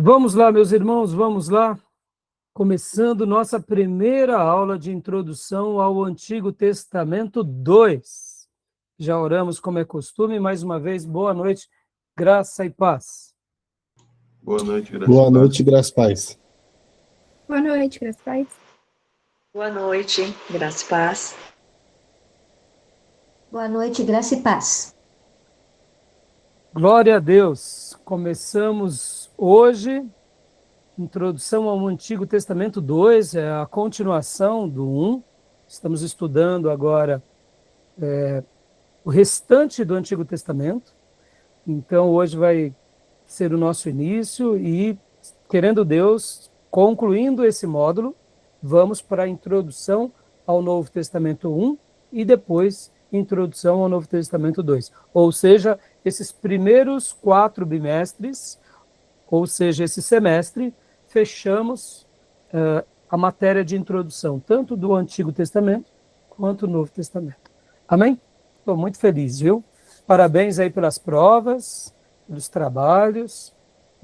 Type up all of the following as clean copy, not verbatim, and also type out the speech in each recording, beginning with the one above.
Vamos lá, meus irmãos, vamos lá. Começando nossa primeira aula de introdução ao Antigo Testamento 2. Já oramos como é costume, mais uma vez, boa noite, graça e paz. Boa noite, graça e paz. Boa noite, graça e paz. Boa noite, graça e paz. Boa noite, graça e paz. Boa noite, graça e paz. Glória a Deus. Começamos hoje, introdução ao Antigo Testamento 2, é a continuação do 1. Estamos estudando agora o restante do Antigo Testamento. Então, hoje vai ser o nosso início e, querendo Deus, concluindo esse módulo, vamos para a introdução ao Novo Testamento 1 e depois introdução ao Novo Testamento 2. Ou seja, esses primeiros 4 bimestres, ou seja, esse semestre, fechamos a matéria de introdução, tanto do Antigo Testamento quanto do Novo Testamento. Amém? Estou muito feliz, viu? Parabéns aí pelas provas, pelos trabalhos,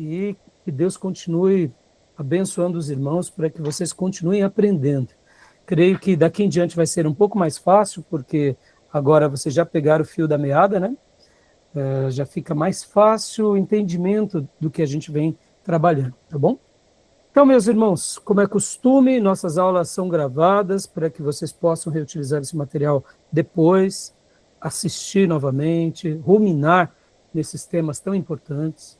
e que Deus continue abençoando os irmãos para que vocês continuem aprendendo. Creio que daqui em diante vai ser um pouco mais fácil, porque agora vocês já pegaram o fio da meada, né? Já fica mais fácil o entendimento do que a gente vem trabalhando, tá bom? Então, meus irmãos, como é costume, nossas aulas são gravadas para que vocês possam reutilizar esse material depois, assistir novamente, ruminar nesses temas tão importantes.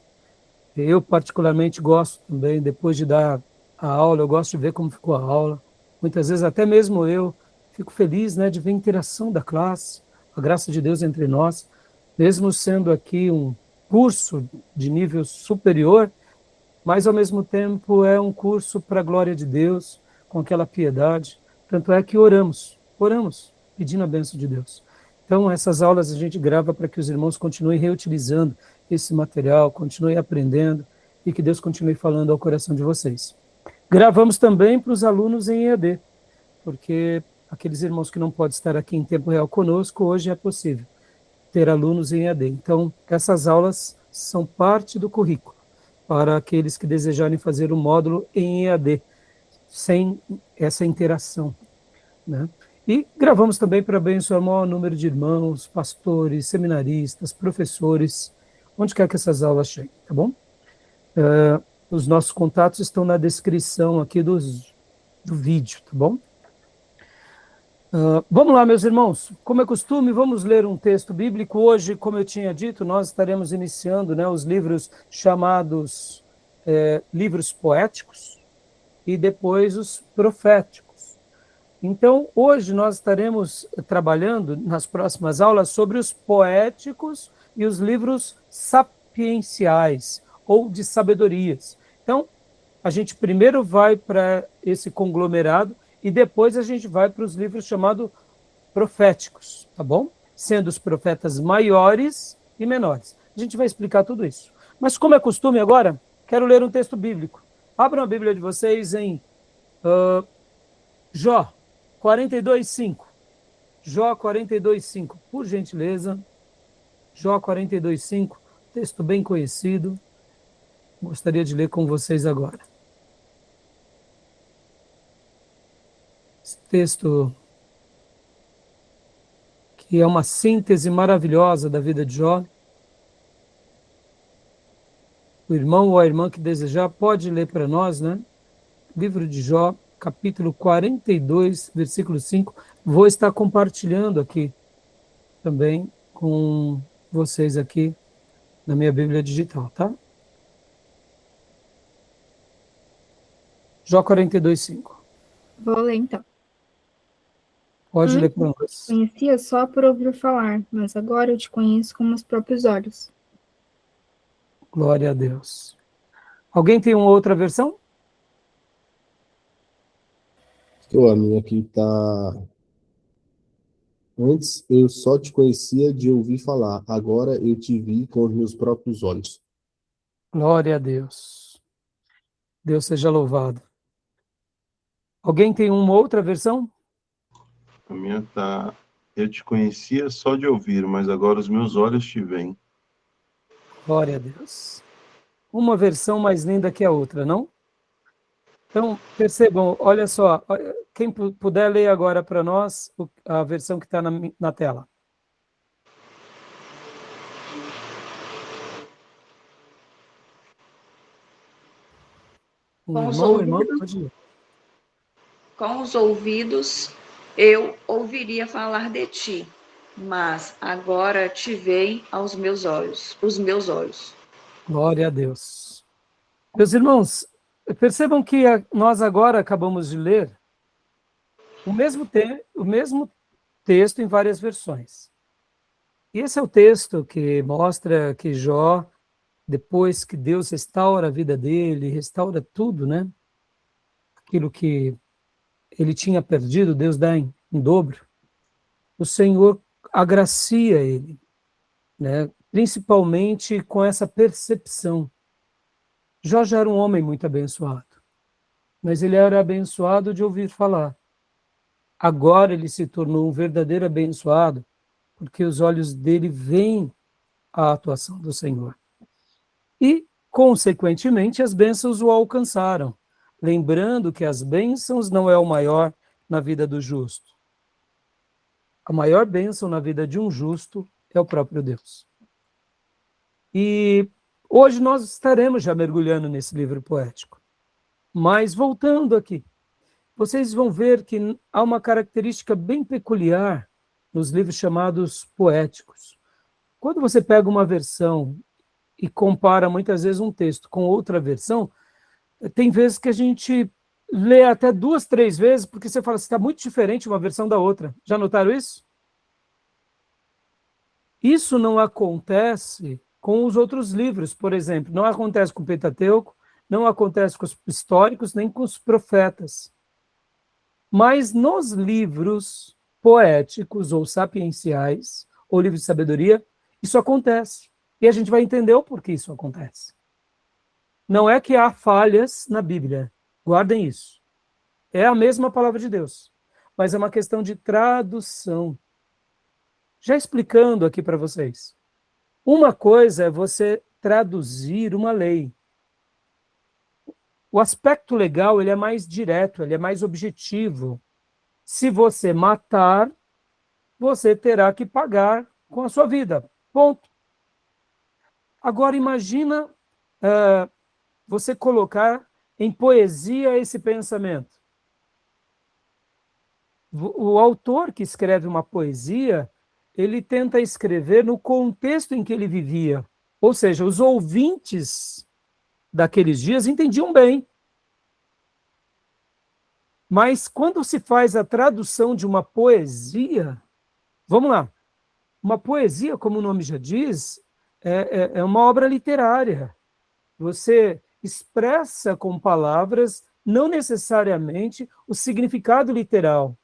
Eu, particularmente, gosto também, depois de dar a aula, eu gosto de ver como ficou a aula. Muitas vezes, até mesmo eu, fico feliz, né, de ver a interação da classe, a graça de Deus entre nós, mesmo sendo aqui um curso de nível superior, mas, ao mesmo tempo, é um curso para a glória de Deus, com aquela piedade. Tanto é que oramos, pedindo a bênção de Deus. Então, essas aulas a gente grava para que os irmãos continuem reutilizando esse material, continuem aprendendo e que Deus continue falando ao coração de vocês. Gravamos também para os alunos em EAD, porque aqueles irmãos que não podem estar aqui em tempo real conosco, hoje é possível ter alunos em EAD. Então, essas aulas são parte do currículo para aqueles que desejarem fazer o módulo em EAD, sem essa interação, né? E gravamos também para abençoar o maior número de irmãos, pastores, seminaristas, professores, onde quer que essas aulas cheguem, tá bom? Os nossos contatos estão na descrição aqui do vídeo, tá bom? Vamos lá, meus irmãos, como é costume, vamos ler um texto bíblico. Hoje, como eu tinha dito, nós estaremos iniciando, né, os livros chamados livros poéticos e depois os proféticos. Então, hoje nós estaremos trabalhando nas próximas aulas sobre os poéticos e os livros sapienciais, ou de sabedorias. Então, a gente primeiro vai para esse conglomerado e depois a gente vai para os livros chamados proféticos, tá bom? Sendo os profetas maiores e menores. A gente vai explicar tudo isso. Mas, como é costume agora, quero ler um texto bíblico. Abram a Bíblia de vocês em Jó 42:5. Jó 42:5, por gentileza. Jó 42:5, texto bem conhecido. Gostaria de ler com vocês agora. Esse texto que é uma síntese maravilhosa da vida de Jó. O irmão ou a irmã que desejar pode ler para nós, né? Livro de Jó, capítulo 42, versículo 5. Vou estar compartilhando aqui também com vocês aqui na minha Bíblia digital, tá? Jó 42:5. Vou ler então. Pode ler para nós. Conhecia só por ouvir falar, mas agora eu te conheço com meus próprios olhos. Glória a Deus. Alguém tem uma outra versão? A minha aqui está... Antes eu só te conhecia de ouvir falar, agora eu te vi com os meus próprios olhos. Glória a Deus. Deus seja louvado. Alguém tem uma outra versão? A minha tá... Eu te conhecia só de ouvir, mas agora os meus olhos te veem. Glória a Deus. uma versão mais linda que a outra, não? Então, percebam, olha só, quem puder ler agora para nós a versão que está na tela. Com os Irmão, ouvidos, pode ir. com os ouvidos eu ouviria falar de ti, mas agora te veem aos meus olhos, os meus olhos. Glória a Deus. Meus irmãos, percebam que nós agora acabamos de ler o mesmo texto em várias versões. E esse é o texto que mostra que Jó, depois que Deus restaura a vida dele, restaura tudo, né? Aquilo que ele tinha perdido, Deus dá em dobro. O Senhor agracia ele, né? Principalmente com essa percepção. Jó já era um homem muito abençoado, mas ele era abençoado de ouvir falar. Agora ele se tornou um verdadeiro abençoado, porque os olhos dele veem a atuação do Senhor. E, consequentemente, as bênçãos o alcançaram, lembrando que as bênçãos não é o maior na vida do justo. A maior bênção na vida de um justo é o próprio Deus. E hoje nós estaremos já mergulhando nesse livro poético. Mas, voltando aqui, vocês vão ver que há uma característica bem peculiar nos livros chamados poéticos. Quando você pega uma versão e compara muitas vezes um texto com outra versão, tem vezes que a gente lê até 2, 3 vezes, porque você fala assim, está muito diferente uma versão da outra. Já notaram isso? Isso não acontece com os outros livros, por exemplo. Não acontece com o Pentateuco, não acontece com os históricos, nem com os profetas. Mas nos livros poéticos ou sapienciais, ou livros de sabedoria, isso acontece. E a gente vai entender o porquê isso acontece. Não é que há falhas na Bíblia, guardem isso. É a mesma palavra de Deus, mas é uma questão de tradução. Já explicando aqui para vocês. Uma coisa é você traduzir uma lei. O aspecto legal ele é mais direto, ele é mais objetivo. Se você matar, você terá que pagar com a sua vida. Ponto. Agora imagina você colocar em poesia esse pensamento. O autor que escreve uma poesia, ele tenta escrever no contexto em que ele vivia. Ou seja, os ouvintes daqueles dias entendiam bem. Mas quando se faz a tradução de uma poesia, vamos lá, uma poesia, como o nome já diz, é uma obra literária. Você expressa com palavras, não necessariamente o significado literal,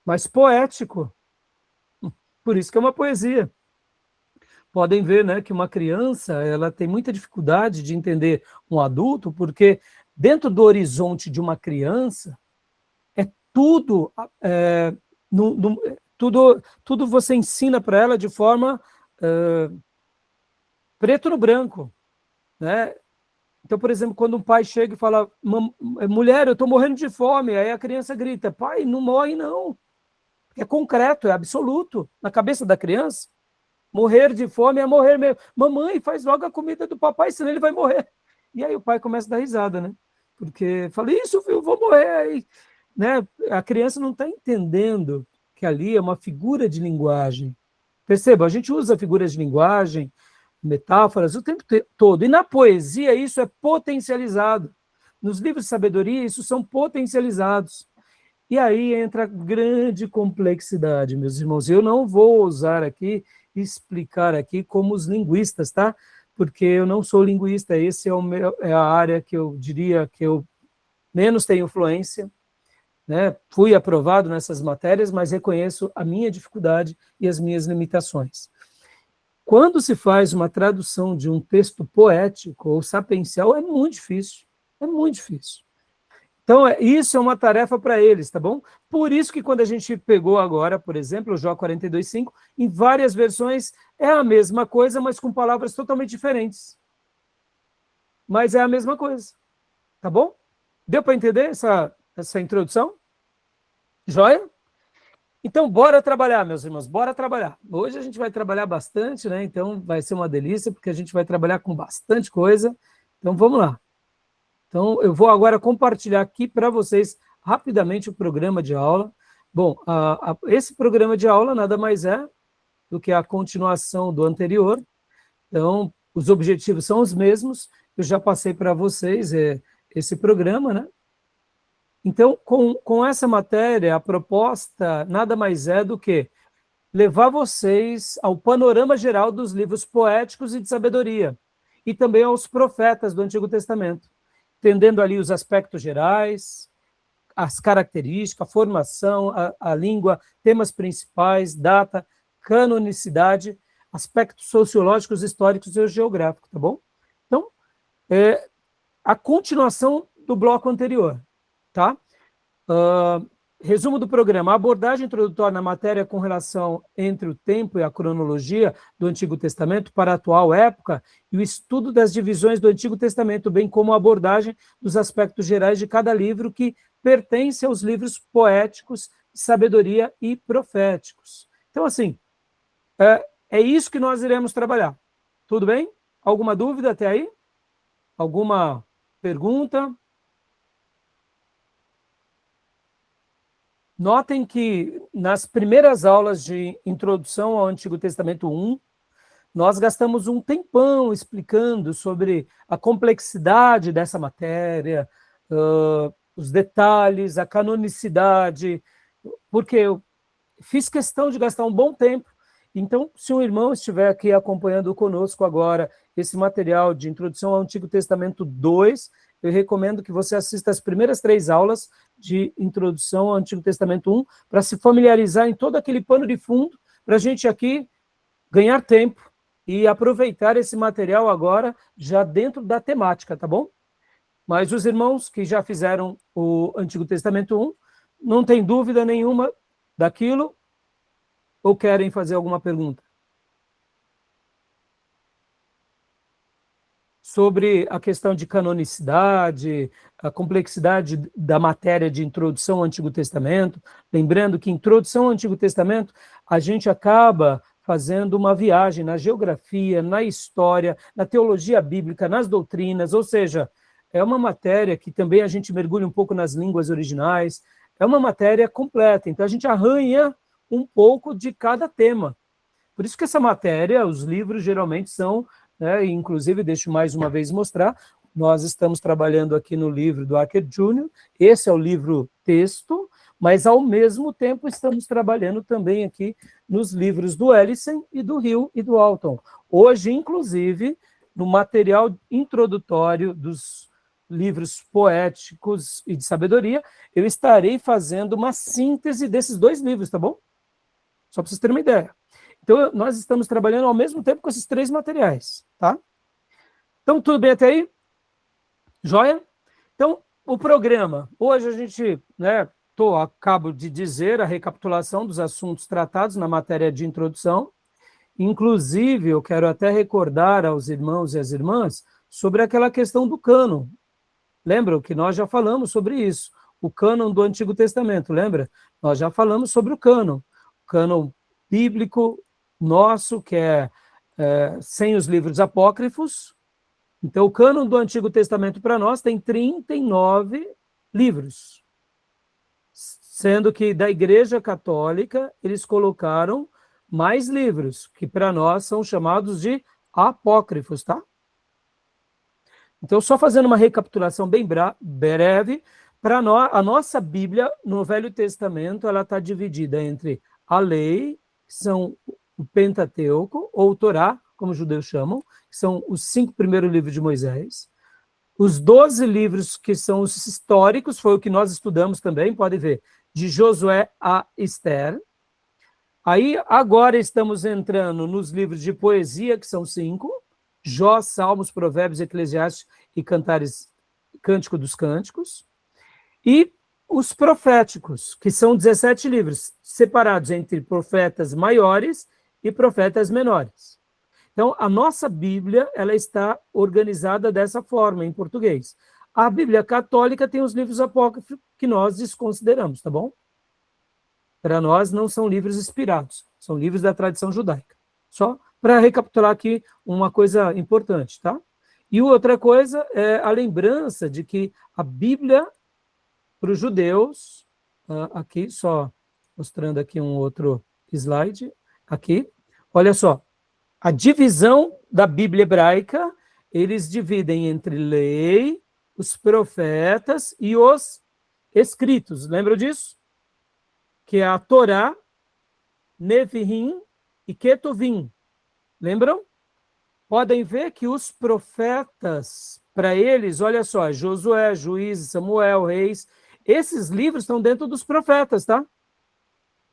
mas poético. Por isso que é uma poesia. Podem ver, né, que uma criança ela tem muita dificuldade de entender um adulto, porque dentro do horizonte de uma criança, tudo, tudo você ensina para ela de forma preto no branco, né? Então, por exemplo, quando um pai chega e fala, mulher, eu estou morrendo de fome, aí a criança grita, pai, não morre não. É concreto, é absoluto. Na cabeça da criança, morrer de fome é morrer mesmo. Mamãe, faz logo a comida do papai, senão ele vai morrer. E aí o pai começa a dar risada, né? Porque fala, isso, filho, eu vou morrer. Aí, né? A criança não está entendendo que ali é uma figura de linguagem. Perceba, a gente usa figuras de linguagem, metáforas o tempo todo. E na poesia isso é potencializado. Nos livros de sabedoria isso são potencializados. E aí entra a grande complexidade, meus irmãos. Eu não vou ousar aqui explicar aqui como os linguistas, tá? Porque eu não sou linguista, esse é a área que eu diria que eu menos tenho influência, né? Fui aprovado nessas matérias, mas reconheço a minha dificuldade e as minhas limitações. Quando se faz uma tradução de um texto poético ou sapiencial, é muito difícil, é muito difícil. Então, isso é uma tarefa para eles, tá bom? Por isso que quando a gente pegou agora, por exemplo, o Jó 42:5, em várias versões é a mesma coisa, mas com palavras totalmente diferentes. mas é a mesma coisa. Tá bom? Deu para entender essa introdução? Joia? Então, bora trabalhar, meus irmãos, bora trabalhar. Hoje a gente vai trabalhar bastante, né? Então, vai ser uma delícia, porque a gente vai trabalhar com bastante coisa. Então, vamos lá. Então, eu vou agora compartilhar aqui para vocês rapidamente o programa de aula. Bom, esse programa de aula nada mais é do que a continuação do anterior. Então, os objetivos são os mesmos. Eu já passei para vocês esse programa, né? Então, com essa matéria, a proposta nada mais é do que levar vocês ao panorama geral dos livros poéticos e de sabedoria, e também aos profetas do Antigo Testamento, entendendo ali os aspectos gerais, as características, a formação, a língua, temas principais, data, canonicidade, aspectos sociológicos, históricos e geográficos, tá bom? Então, a continuação do bloco anterior. Tá? Resumo do programa. A abordagem introdutória na matéria com relação entre o tempo e a cronologia do Antigo Testamento para a atual época e o estudo das divisões do Antigo Testamento, bem como a abordagem dos aspectos gerais de cada livro que pertence aos livros poéticos, de sabedoria e proféticos. Então, assim, é isso que nós iremos trabalhar. Tudo bem? Alguma dúvida até aí? Alguma pergunta? Notem que nas primeiras aulas de Introdução ao Antigo Testamento 1, nós gastamos um tempão explicando sobre a complexidade dessa matéria, os detalhes, a canonicidade, porque eu fiz questão de gastar um bom tempo. Então, se um irmão estiver aqui acompanhando conosco agora esse material de Introdução ao Antigo Testamento 2, eu recomendo que você assista as primeiras 3 aulas de Introdução ao Antigo Testamento 1, para se familiarizar em todo aquele pano de fundo, para a gente aqui ganhar tempo e aproveitar esse material agora, já dentro da temática, tá bom? Mas os irmãos que já fizeram o Antigo Testamento 1, não tem dúvida nenhuma daquilo, ou querem fazer alguma pergunta? Sobre a questão de canonicidade, a complexidade da matéria de introdução ao Antigo Testamento. Lembrando que introdução ao Antigo Testamento, a gente acaba fazendo uma viagem na geografia, na história, na teologia bíblica, nas doutrinas, ou seja, é uma matéria que também a gente mergulha um pouco nas línguas originais, é uma matéria completa, então a gente arranha um pouco de cada tema. Por isso que essa matéria, os livros geralmente são, inclusive, deixo mais uma vez mostrar, nós estamos trabalhando aqui no livro do Acker Jr., esse é o livro texto, mas ao mesmo tempo estamos trabalhando também aqui nos livros do Ellison e do Hill e do Alton. Hoje, inclusive, no material introdutório dos livros poéticos e de sabedoria, eu estarei fazendo uma síntese desses 2 livros, tá bom? Só para vocês terem uma ideia. Então, nós estamos trabalhando ao mesmo tempo com esses 3 materiais, tá? Então, tudo bem até aí? Joia? Então, o programa. Hoje a gente, acabo de dizer a recapitulação dos assuntos tratados na matéria de introdução. Inclusive, eu quero até recordar aos irmãos e às irmãs sobre aquela questão do cânon. Lembram que nós já falamos sobre isso? O cânon do Antigo Testamento, lembra? Nós já falamos sobre o cânon bíblico nosso, que é sem os livros apócrifos. Então, o cânon do Antigo Testamento para nós tem 39 livros, sendo que da Igreja Católica eles colocaram mais livros, que para nós são chamados de apócrifos, tá? Então, só fazendo uma recapitulação bem breve, para nós, a nossa Bíblia, no Velho Testamento, ela está dividida entre a lei, que são o Pentateuco, ou o Torá, como os judeus chamam, que são os 5 primeiros livros de Moisés. Os 12 livros que são os históricos, foi o que nós estudamos também, pode ver, de Josué a Esther. Aí, agora estamos entrando nos livros de poesia, que são 5, Jó, Salmos, Provérbios, Eclesiastes e Cântico dos Cânticos. E os proféticos, que são 17 livros, separados entre profetas maiores e profetas menores. Então, a nossa Bíblia, ela está organizada dessa forma, em português. A Bíblia católica tem os livros apócrifos que nós desconsideramos, tá bom? Para nós não são livros inspirados, são livros da tradição judaica. Só para recapitular aqui uma coisa importante, tá? E outra coisa é a lembrança de que a Bíblia, para os judeus, aqui, só mostrando aqui um outro slide, aqui, olha só, a divisão da Bíblia hebraica, eles dividem entre lei, os profetas e os escritos, lembra disso? Que é a Torá, Neviim e Ketuvim, lembram? Podem ver que os profetas, para eles, olha só, Josué, Juízes, Samuel, Reis, esses livros estão dentro dos profetas, tá?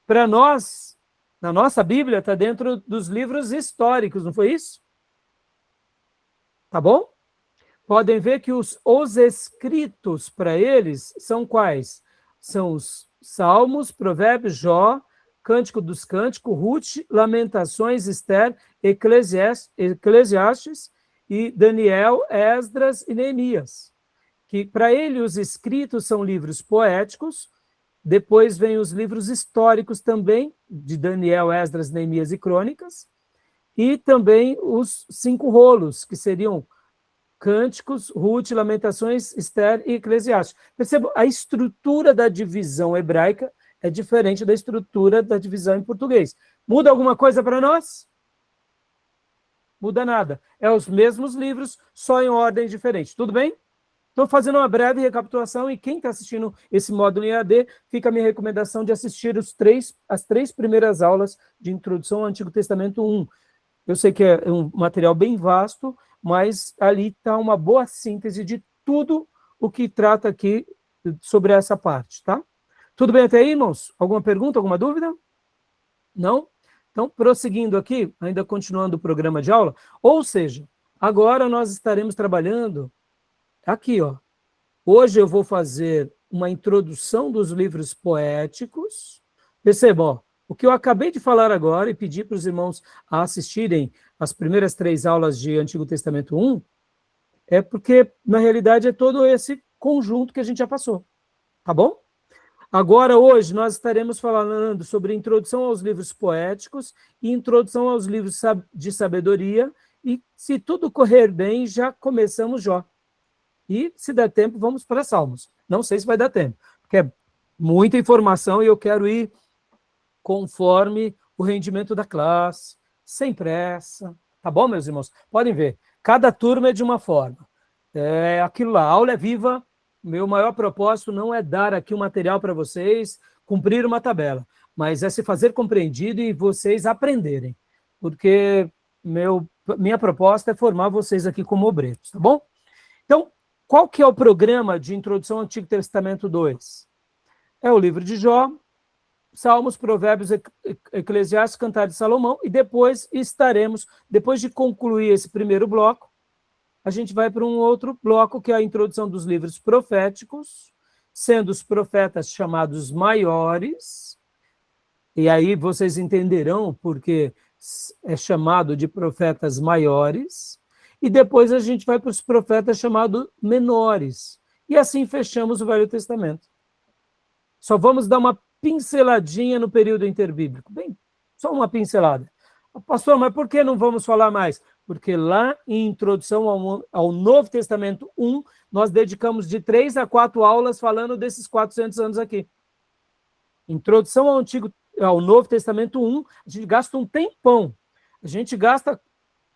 Para nós, na nossa Bíblia, está dentro dos livros históricos, não foi isso? Tá bom? Podem ver que os escritos para eles são quais? São os Salmos, Provérbios, Jó, Cântico dos Cânticos, Ruth, Lamentações, Esther, Eclesiastes e Daniel, Esdras e Neemias. Que para ele os escritos são livros poéticos, depois vem os livros históricos também, de Daniel, Esdras, Neemias e Crônicas, e também os 5 rolos, que seriam Cânticos, Ruth, Lamentações, Esther e Eclesiastes. Percebam, a estrutura da divisão hebraica é diferente da estrutura da divisão em português. Muda alguma coisa para nós? Muda nada. É os mesmos livros, só em ordem diferente. Tudo bem? Estou fazendo uma breve recapitulação e quem está assistindo esse módulo em EAD, fica a minha recomendação de assistir as 3 primeiras aulas de Introdução ao Antigo Testamento 1. Eu sei que é um material bem vasto, mas ali está uma boa síntese de tudo o que trata aqui sobre essa parte, tá? Tudo bem até aí, irmãos? Alguma pergunta, alguma dúvida? Não? Então, prosseguindo aqui, ainda continuando o programa de aula, ou seja, agora nós estaremos trabalhando aqui, ó. Hoje eu vou fazer uma introdução dos livros poéticos. Percebam, ó, o que eu acabei de falar agora e pedir para os irmãos a assistirem as primeiras 3 aulas de Antigo Testamento 1, é porque, na realidade, é todo esse conjunto que a gente já passou. Tá bom? Agora, hoje, nós estaremos falando sobre introdução aos livros poéticos e introdução aos livros de sabedoria, e, se tudo correr bem, já começamos Jó. E, se der tempo, vamos para Salmos. Não sei se vai dar tempo, porque é muita informação e eu quero ir conforme o rendimento da classe, sem pressa. Tá bom, meus irmãos? Podem ver, cada turma é de uma forma. É aquilo lá, a aula é viva. Meu maior propósito não é dar aqui um material para vocês, cumprir uma tabela, mas é se fazer compreendido e vocês aprenderem, porque minha proposta é formar vocês aqui como obreiros, tá bom? Então, qual que é o programa de Introdução ao Antigo Testamento 2? É o livro de Jó, Salmos, Provérbios, Eclesiastes, Cantares de Salomão, e depois depois de concluir esse primeiro bloco, a gente vai para um outro bloco, que é a introdução dos livros proféticos, sendo os profetas chamados maiores, e aí vocês entenderão porque é chamado de profetas maiores, e depois a gente vai para os profetas chamados menores, e assim fechamos o Velho Testamento. Só vamos dar uma pinceladinha no período interbíblico, bem, só uma pincelada. Pastor, mas por que não vamos falar mais? Porque lá em Introdução ao Novo Testamento 1, nós dedicamos de 3 a 4 aulas falando desses 400 anos aqui. Introdução ao Novo Testamento 1, a gente gasta um tempão. A gente gasta,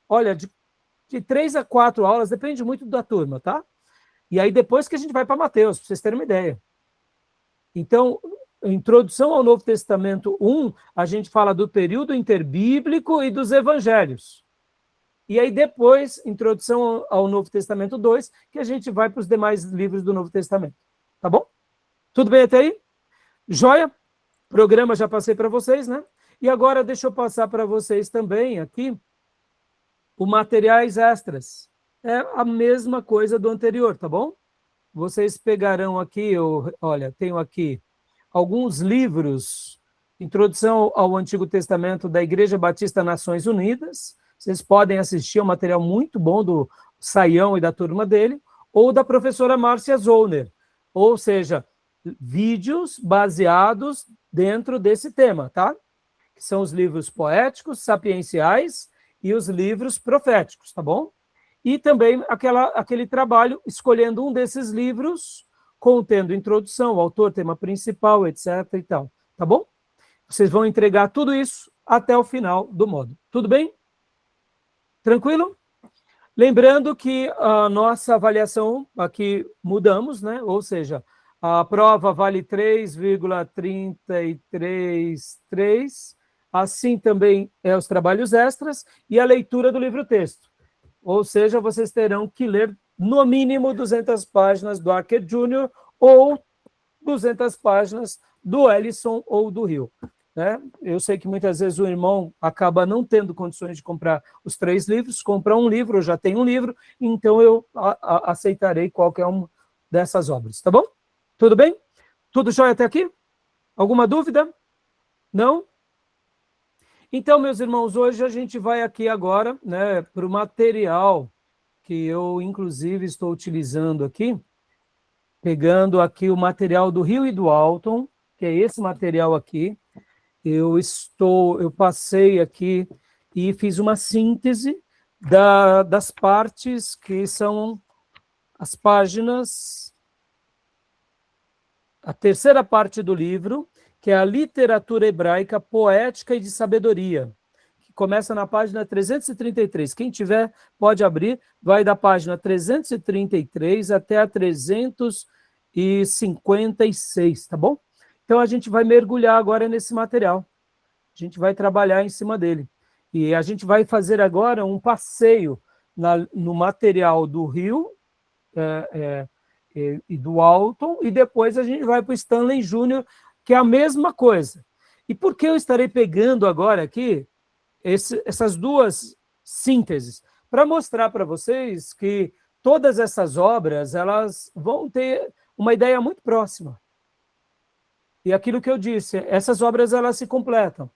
olha, de 3 a 4 aulas, depende muito da turma, tá? E aí depois que a gente vai para Mateus, para vocês terem uma ideia. Então, Introdução ao Novo Testamento 1, a gente fala do período interbíblico e dos evangelhos. E aí depois, Introdução ao Novo Testamento 2, que a gente vai para os demais livros do Novo Testamento. Tá bom? Tudo bem até aí? Joia? Programa já passei para vocês, né? E agora deixa eu passar para vocês também aqui o materiais extras. É a mesma coisa do anterior, tá bom? Vocês pegarão aqui, olha, tenho aqui alguns livros, Introdução ao Antigo Testamento da Igreja Batista Nações Unidas, Vocês podem assistir um material muito bom do Saião e da turma dele, ou da professora Márcia Zollner, ou seja, vídeos baseados dentro desse tema, tá? Que são os livros poéticos, sapienciais e os livros proféticos, tá bom? E também aquele trabalho escolhendo um desses livros, contendo introdução, autor, tema principal, etc. e tal, tá bom? Vocês vão entregar tudo isso até o final do módulo. Tudo bem? Tranquilo? Lembrando que a nossa avaliação aqui mudamos, né? Ou seja, a prova vale 3,333, assim também os trabalhos extras e a leitura do livro-texto. Ou seja, vocês terão que ler no mínimo 200 páginas do Archer Júnior ou 200 páginas do Ellison ou do Rio. Né? Eu sei que muitas vezes o irmão acaba não tendo condições de comprar os 3 livros, comprar um livro, eu já tenho um livro, então eu aceitarei qualquer uma dessas obras, tá bom? Tudo bem? Tudo jóia até aqui? Alguma dúvida? Não? Então, meus irmãos, hoje a gente vai aqui agora, né, para o material que eu, inclusive, estou utilizando aqui, pegando aqui o material do Rio e do Alton, que é esse material aqui. Eu passei aqui e fiz uma síntese das partes que são as páginas, a terceira parte do livro, que é a literatura hebraica poética e de sabedoria, que começa na página 333. Quem tiver, pode abrir, vai da página 333 até a 356, tá bom? Então, a gente vai mergulhar agora nesse material. A gente vai trabalhar em cima dele. E a gente vai fazer agora um passeio no material do Rio e do Alton, e depois a gente vai para o Stanley Júnior, que é a mesma coisa. E por que eu estarei pegando agora aqui essas duas sínteses? Para mostrar para vocês que todas essas obras elas vão ter uma ideia muito próxima. E aquilo que eu disse, essas obras elas se completam.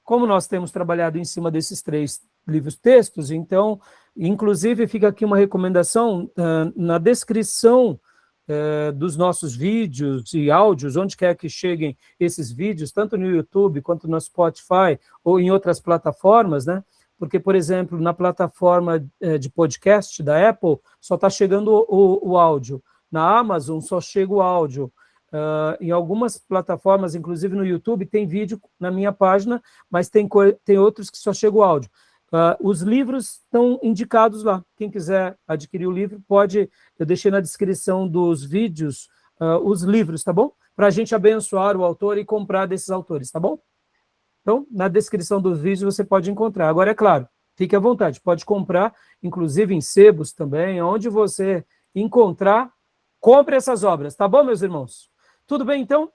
Como nós temos trabalhado em cima desses 3 livros-textos, então, inclusive, fica aqui uma recomendação na descrição dos nossos vídeos e áudios, onde quer que cheguem esses vídeos, tanto no YouTube quanto no Spotify ou em outras plataformas, né? Porque, por exemplo, na plataforma de podcast da Apple, só está chegando o áudio. Na Amazon, só chega o áudio. Em algumas plataformas, inclusive no YouTube, tem vídeo na minha página, mas tem outros que só chega o áudio. Os livros estão indicados lá. Quem quiser adquirir o livro, pode... Eu deixei na descrição dos vídeos os livros, tá bom? Para a gente abençoar o autor e comprar desses autores, tá bom? Então, na descrição dos vídeos você pode encontrar. Agora, é claro, fique à vontade, pode comprar, inclusive em sebos também, onde você encontrar, compre essas obras, tá bom, meus irmãos? Tudo bem, então?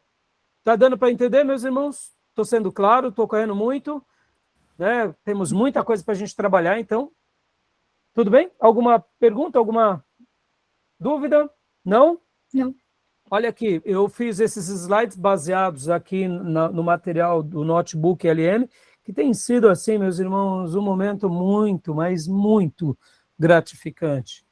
Tá dando para entender, meus irmãos? Estou sendo claro, estou correndo muito, né? Temos muita coisa para a gente trabalhar, então. Tudo bem? Alguma pergunta, alguma dúvida? Não? Não. Olha aqui, eu fiz esses slides baseados aqui no material do Notebook LM, que tem sido, assim, meus irmãos, um momento muito, mas muito gratificante.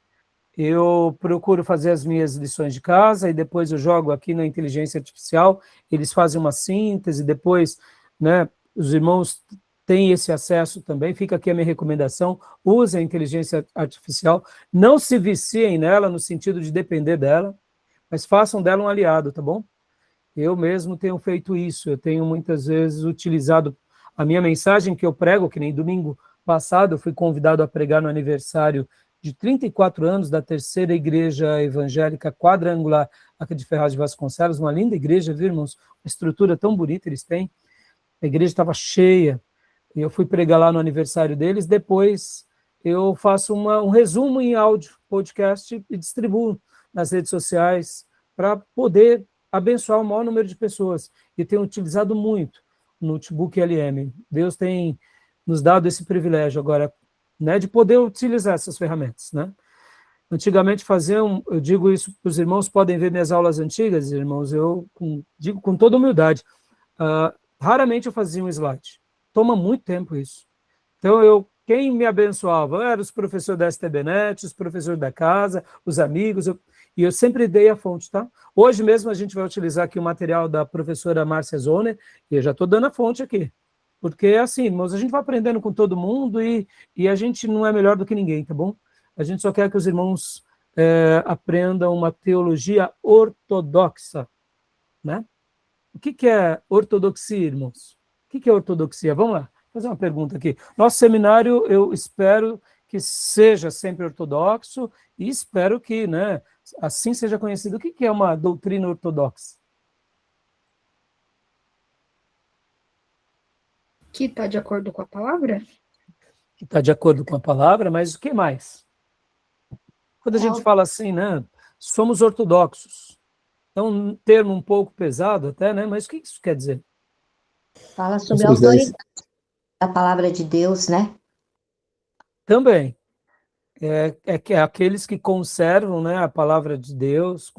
Eu procuro fazer as minhas lições de casa e depois eu jogo aqui na inteligência artificial, eles fazem uma síntese, depois, né, os irmãos têm esse acesso também, fica aqui a minha recomendação, usem a inteligência artificial, não se viciem nela no sentido de depender dela, mas façam dela um aliado, tá bom? Eu mesmo tenho feito isso, eu tenho muitas vezes utilizado a minha mensagem que eu prego, que nem domingo passado eu fui convidado a pregar no aniversário de 34 anos da terceira igreja evangélica quadrangular aqui de Ferraz de Vasconcelos, uma linda igreja, viu, irmãos? Uma estrutura tão bonita eles têm. A igreja estava cheia, e eu fui pregar lá no aniversário deles, depois eu faço um resumo em áudio, podcast, e distribuo nas redes sociais para poder abençoar o maior número de pessoas. E tenho utilizado muito o Notebook LM. Deus tem nos dado esse privilégio agora, né, de poder utilizar essas ferramentas, né? Antigamente eu digo isso para os irmãos, podem ver minhas aulas antigas, irmãos, eu digo com toda humildade, raramente eu fazia um slide, toma muito tempo isso. Então eu Quem me abençoava? Eram os professores da STBnet, os professores da casa, os amigos, e eu sempre dei a fonte, tá? Hoje mesmo a gente vai utilizar aqui o material da professora Márcia Zoner, e eu já estou dando a fonte aqui. Porque é assim, irmãos, a gente vai aprendendo com todo mundo e a gente não é melhor do que ninguém, tá bom? A gente só quer que os irmãos aprendam uma teologia ortodoxa, né? O que é ortodoxia, irmãos? O que é ortodoxia? Vamos lá, fazer uma pergunta aqui. Nosso seminário, eu espero que seja sempre ortodoxo e espero que, né, assim seja conhecido. O que é uma doutrina ortodoxa? Que está de acordo com a palavra? Que está de acordo com a palavra, mas o que mais? Quando a gente fala assim, né, somos ortodoxos. É um termo um pouco pesado até, né, mas o que isso quer dizer? Fala sobre a autoridade da palavra de Deus, né? Também. É aqueles que conservam, né, a palavra de Deus,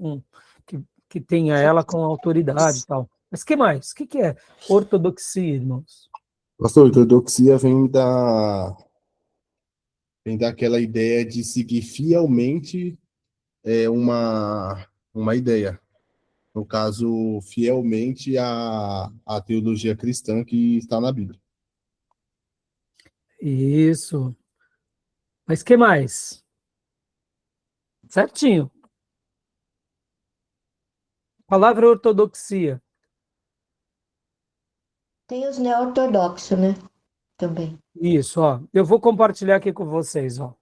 que tenha ela com autoridade e tal. Mas o que mais? O que é ortodoxia, irmãos? Pastor, ortodoxia vem daquela ideia de seguir fielmente uma ideia. No caso, fielmente a teologia cristã que está na Bíblia. Isso. Mas o que mais? Certinho. Palavra ortodoxia. Tem os neo-ortodoxos, né? Também. Isso, ó. Eu vou compartilhar aqui com vocês, ó.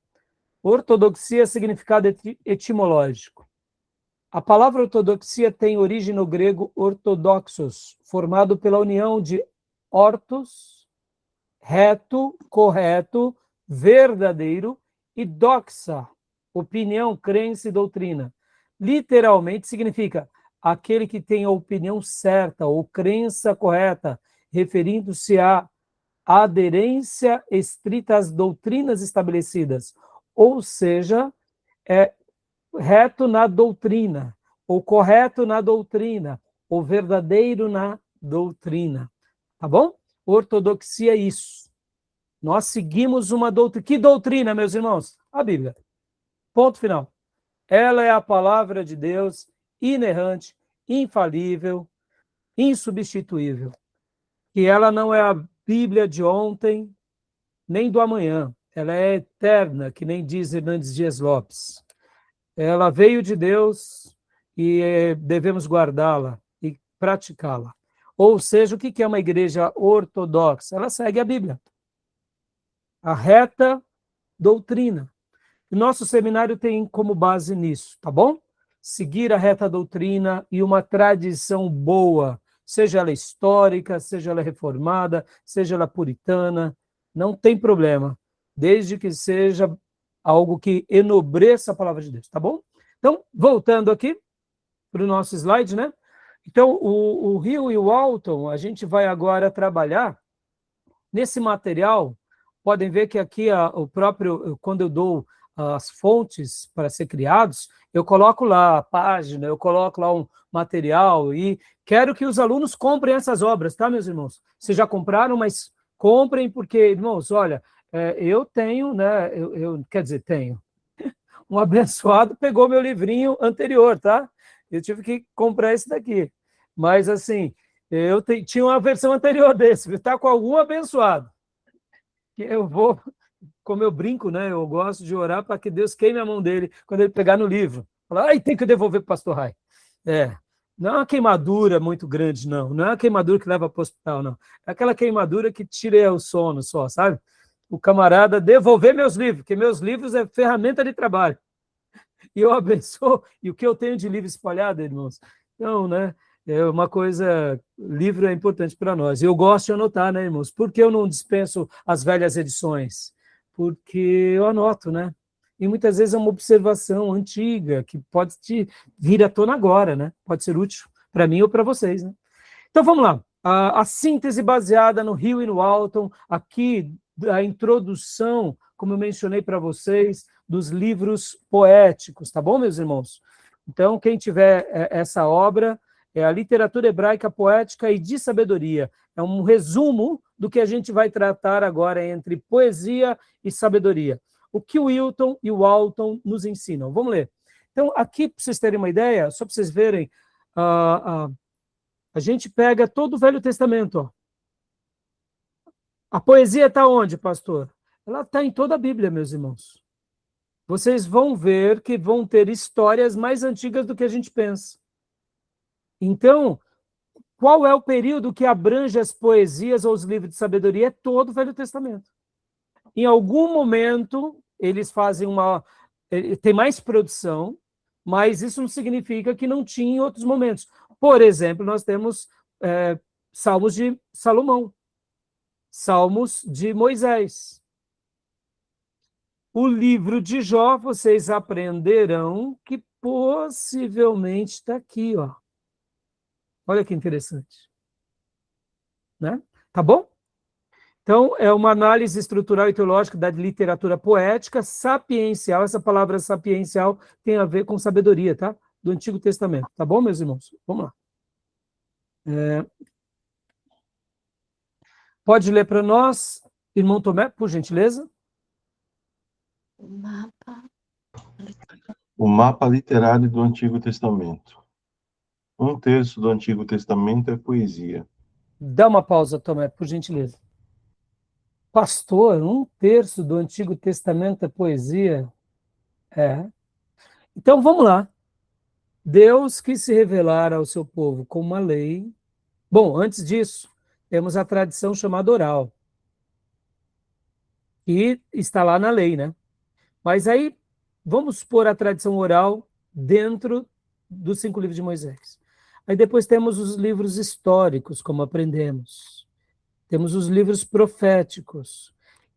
Ortodoxia, significado etimológico. A palavra ortodoxia tem origem no grego ortodoxos, formado pela união de ortos, reto, correto, verdadeiro, e doxa, opinião, crença e doutrina. Literalmente significa aquele que tem a opinião certa ou crença correta, referindo-se à aderência estrita às doutrinas estabelecidas, ou seja, é reto na doutrina, ou correto na doutrina, ou verdadeiro na doutrina. Tá bom? Ortodoxia é isso. Nós seguimos uma doutrina. Que doutrina, meus irmãos? A Bíblia. Ponto final. Ela é a palavra de Deus, inerrante, infalível, insubstituível. E ela não é a Bíblia de ontem, nem do amanhã. Ela é eterna, que nem diz Hernandes Dias Lopes. Ela veio de Deus e devemos guardá-la e praticá-la. Ou seja, o que é uma igreja ortodoxa? Ela segue a Bíblia. A reta doutrina. O nosso seminário tem como base nisso, tá bom? Seguir a reta doutrina e uma tradição boa, seja ela histórica, seja ela reformada, seja ela puritana, não tem problema, desde que seja algo que enobreça a palavra de Deus, tá bom? Então, voltando aqui para o nosso slide, né? Então, o Hill e o Walton, a gente vai agora trabalhar nesse material. Podem ver que aqui o próprio, quando eu dou as fontes para ser criados, eu coloco lá a página, eu coloco lá um material e quero que os alunos comprem essas obras, tá, meus irmãos? Vocês já compraram, mas comprem porque, irmãos, olha, eu tenho, né, quer dizer, tenho. Um abençoado pegou meu livrinho anterior, tá? Eu tive que comprar esse daqui. Mas, assim, eu tinha uma versão anterior desse, está com algum abençoado. Que eu vou, como eu brinco, né? Eu gosto de orar para que Deus queime a mão dele quando ele pegar no livro. Falar, ai, tem que devolver para o pastor Rai. Não é uma queimadura muito grande, não. Não é uma queimadura que leva para o hospital, não. É aquela queimadura que tira o sono só, sabe? O camarada devolver meus livros, porque meus livros é ferramenta de trabalho. E eu abençoo, e o que eu tenho de livro espalhado, irmãos? Então, né? É uma coisa, livro é importante para nós. Eu gosto de anotar, né, irmãos? Por que eu não dispenso as velhas edições? Porque eu anoto, né? E muitas vezes é uma observação antiga que pode te vir à tona agora, né? Pode ser útil para mim ou para vocês, né? Então, vamos lá. A síntese baseada no Hill e no Walton, aqui a introdução, como eu mencionei para vocês, dos livros poéticos, tá bom, meus irmãos? Então, quem tiver essa obra, É a literatura hebraica poética e de sabedoria. É um resumo do que a gente vai tratar agora entre poesia e sabedoria. O que o Wilton e o Alton nos ensinam. Vamos ler. Então, aqui, para vocês terem uma ideia, só para vocês verem, a gente pega todo o Velho Testamento. Ó. A poesia está onde, pastor? Ela está em toda a Bíblia, meus irmãos. Vocês vão ver que vão ter histórias mais antigas do que a gente pensa. Então, qual é o período que abrange as poesias ou os livros de sabedoria? É todo o Velho Testamento. Em algum momento, eles fazem tem mais produção, mas isso não significa que não tinha em outros momentos. Por exemplo, nós temos Salmos de Salomão, Salmos de Moisés. O livro de Jó, vocês aprenderão que possivelmente está aqui, ó. Olha que interessante. Né? Tá bom? Então, é uma análise estrutural e teológica da literatura poética sapiencial. Essa palavra sapiencial tem a ver com sabedoria, tá? Do Antigo Testamento. Tá bom, meus irmãos? Vamos lá. Pode ler para nós, irmão Tomé, por gentileza? O mapa literário do Antigo Testamento. 1/3 do Antigo Testamento é poesia. Dá uma pausa, Tomé, por gentileza. Pastor, 1/3 do Antigo Testamento é poesia? É. Então, vamos lá. Deus quis se revelar ao seu povo com uma lei. Bom, antes disso, temos a tradição chamada oral, que está lá na lei, né? Mas aí, vamos pôr a tradição oral dentro dos 5 livros de Moisés. Aí depois temos os livros históricos, como aprendemos. Temos os livros proféticos.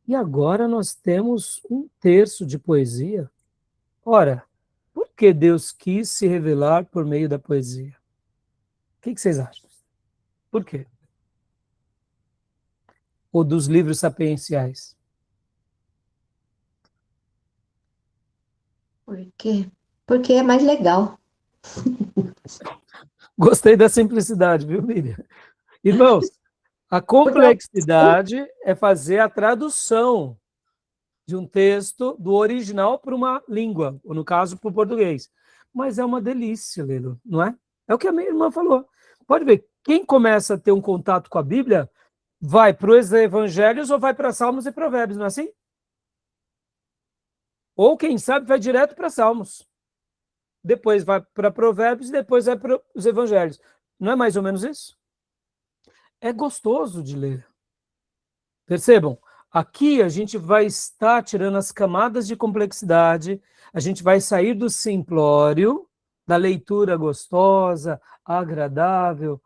E agora nós temos 1/3 de poesia. Ora, por que Deus quis se revelar por meio da poesia? O que vocês acham? Por quê? Ou dos livros sapienciais? Por quê? Porque é mais legal. Gostei da simplicidade, viu, Miriam? Irmãos, a complexidade é fazer a tradução de um texto do original para uma língua, ou no caso, para o português. Mas é uma delícia lê-lo, não é? É o que a minha irmã falou. Pode ver, quem começa a ter um contato com a Bíblia, vai para os evangelhos ou vai para Salmos e Provérbios, não é assim? Ou, quem sabe, vai direto para Salmos. Depois vai para Provérbios e depois vai para os evangelhos. Não é mais ou menos isso? É gostoso de ler. Percebam? Aqui a gente vai estar tirando as camadas de complexidade, a gente vai sair do simplório, da leitura gostosa, agradável,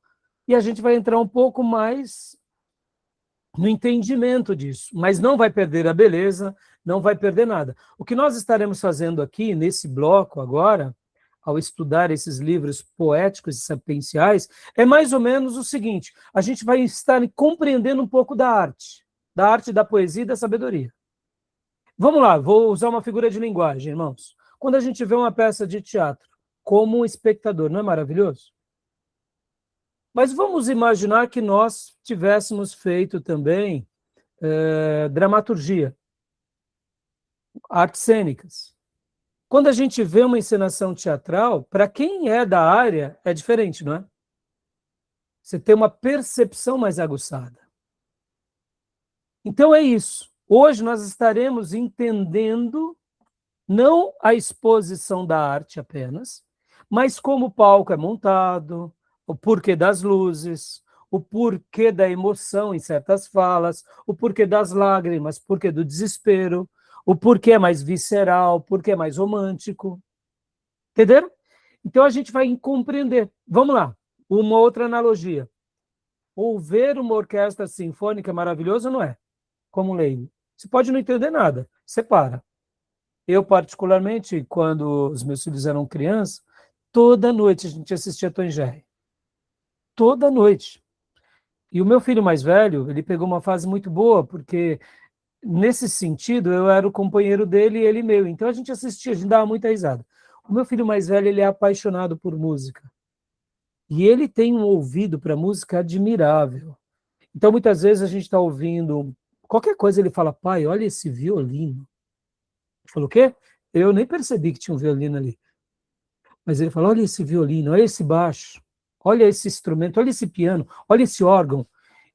e a gente vai entrar um pouco mais no entendimento disso, mas não vai perder a beleza, não vai perder nada. O que nós estaremos fazendo aqui, nesse bloco agora, ao estudar esses livros poéticos e sapienciais, é mais ou menos o seguinte: a gente vai estar compreendendo um pouco da arte da poesia e da sabedoria. Vamos lá, vou usar uma figura de linguagem, irmãos. Quando a gente vê uma peça de teatro, como um espectador, não é maravilhoso? Mas vamos imaginar que nós tivéssemos feito também dramaturgia, artes cênicas. Quando a gente vê uma encenação teatral, para quem é da área, é diferente, não é? Você tem uma percepção mais aguçada. Então é isso. Hoje nós estaremos entendendo não a exposição da arte apenas, mas como o palco é montado, o porquê das luzes, o porquê da emoção em certas falas, o porquê das lágrimas, o porquê do desespero, o porquê é mais visceral, o porquê é mais romântico. Entenderam? Então a gente vai compreender. Vamos lá, uma outra analogia. Ouvir uma orquestra sinfônica é maravilhoso, não é? Como leigo. Você pode não entender nada, separa. Eu, particularmente, quando os meus filhos eram crianças, toda noite a gente assistia Tom e Jerry. Toda noite. E o meu filho mais velho, ele pegou uma fase muito boa, porque nesse sentido eu era o companheiro dele e ele meu. Então a gente assistia, a gente dava muita risada. O meu filho mais velho, ele é apaixonado por música. E ele tem um ouvido para música admirável. Então, muitas vezes a gente está ouvindo qualquer coisa, ele fala, pai, olha esse violino. Falou, o quê? Eu nem percebi que tinha um violino ali. Mas ele falou, olha esse violino, olha esse baixo, olha esse instrumento, olha esse piano, olha esse órgão.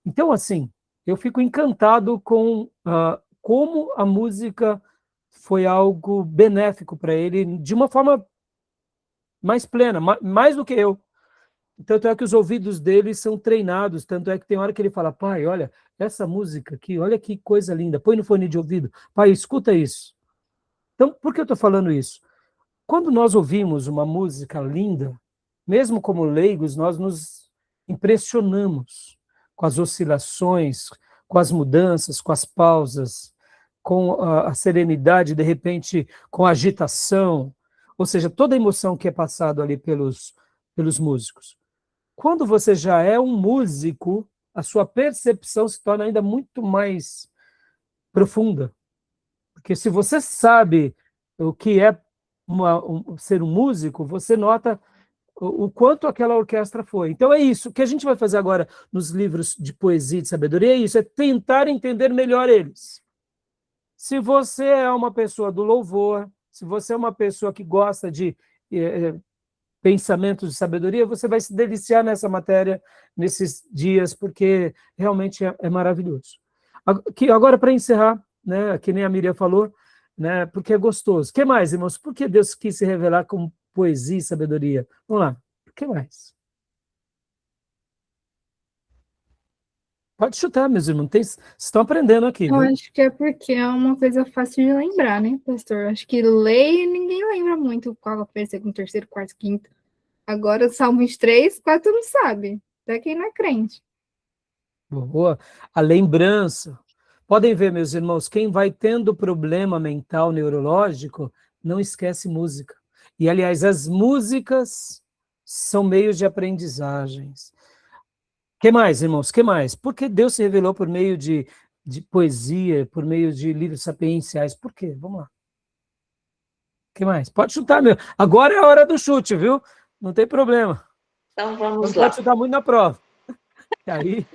Então, assim, eu fico encantado com como a música foi algo benéfico para ele, de uma forma mais plena, mais do que eu. Tanto é que os ouvidos dele são treinados, tanto é que tem hora que ele fala, pai, olha, essa música aqui, olha que coisa linda, põe no fone de ouvido, pai, escuta isso. Então, por que eu estou falando isso? Quando nós ouvimos uma música linda, mesmo como leigos, nós nos impressionamos com as oscilações, com as mudanças, com as pausas, com a serenidade, de repente, com a agitação, ou seja, toda a emoção que é passada ali pelos músicos. Quando você já é um músico, a sua percepção se torna ainda muito mais profunda. Porque se você sabe o que é ser um músico, você nota o quanto aquela orquestra foi. Então é isso. O que a gente vai fazer agora nos livros de poesia e de sabedoria é isso, é tentar entender melhor eles. Se você é uma pessoa do louvor, se você é uma pessoa que gosta de pensamentos de sabedoria, você vai se deliciar nessa matéria, nesses dias, porque realmente é maravilhoso. Agora, para encerrar, né, que nem a Miriam falou, né, porque é gostoso. O que mais, irmãos? Por que Deus quis se revelar como poesia e sabedoria? Vamos lá. O que mais? Pode chutar, meus irmãos. Vocês estão aprendendo aqui, Eu viu? acho que é porque é uma coisa fácil de lembrar, né, pastor? Acho que lei ninguém lembra muito qual é o primeiro, segundo, terceiro, quarto, quinto. Agora, Salmos 3, quase todo mundo sabe. Até quem não é crente. Boa. A lembrança. Podem ver, meus irmãos, quem vai tendo problema mental, neurológico, não esquece música. E, aliás, as músicas são meios de aprendizagens. O que mais, irmãos? O que mais? Por que Deus se revelou por meio de poesia, por meio de livros sapienciais? Por quê? Vamos lá. O que mais? Pode chutar, meu. Agora é a hora do chute, viu? Não tem problema. Então vamos Não lá. pode chutar muito na prova. E aí...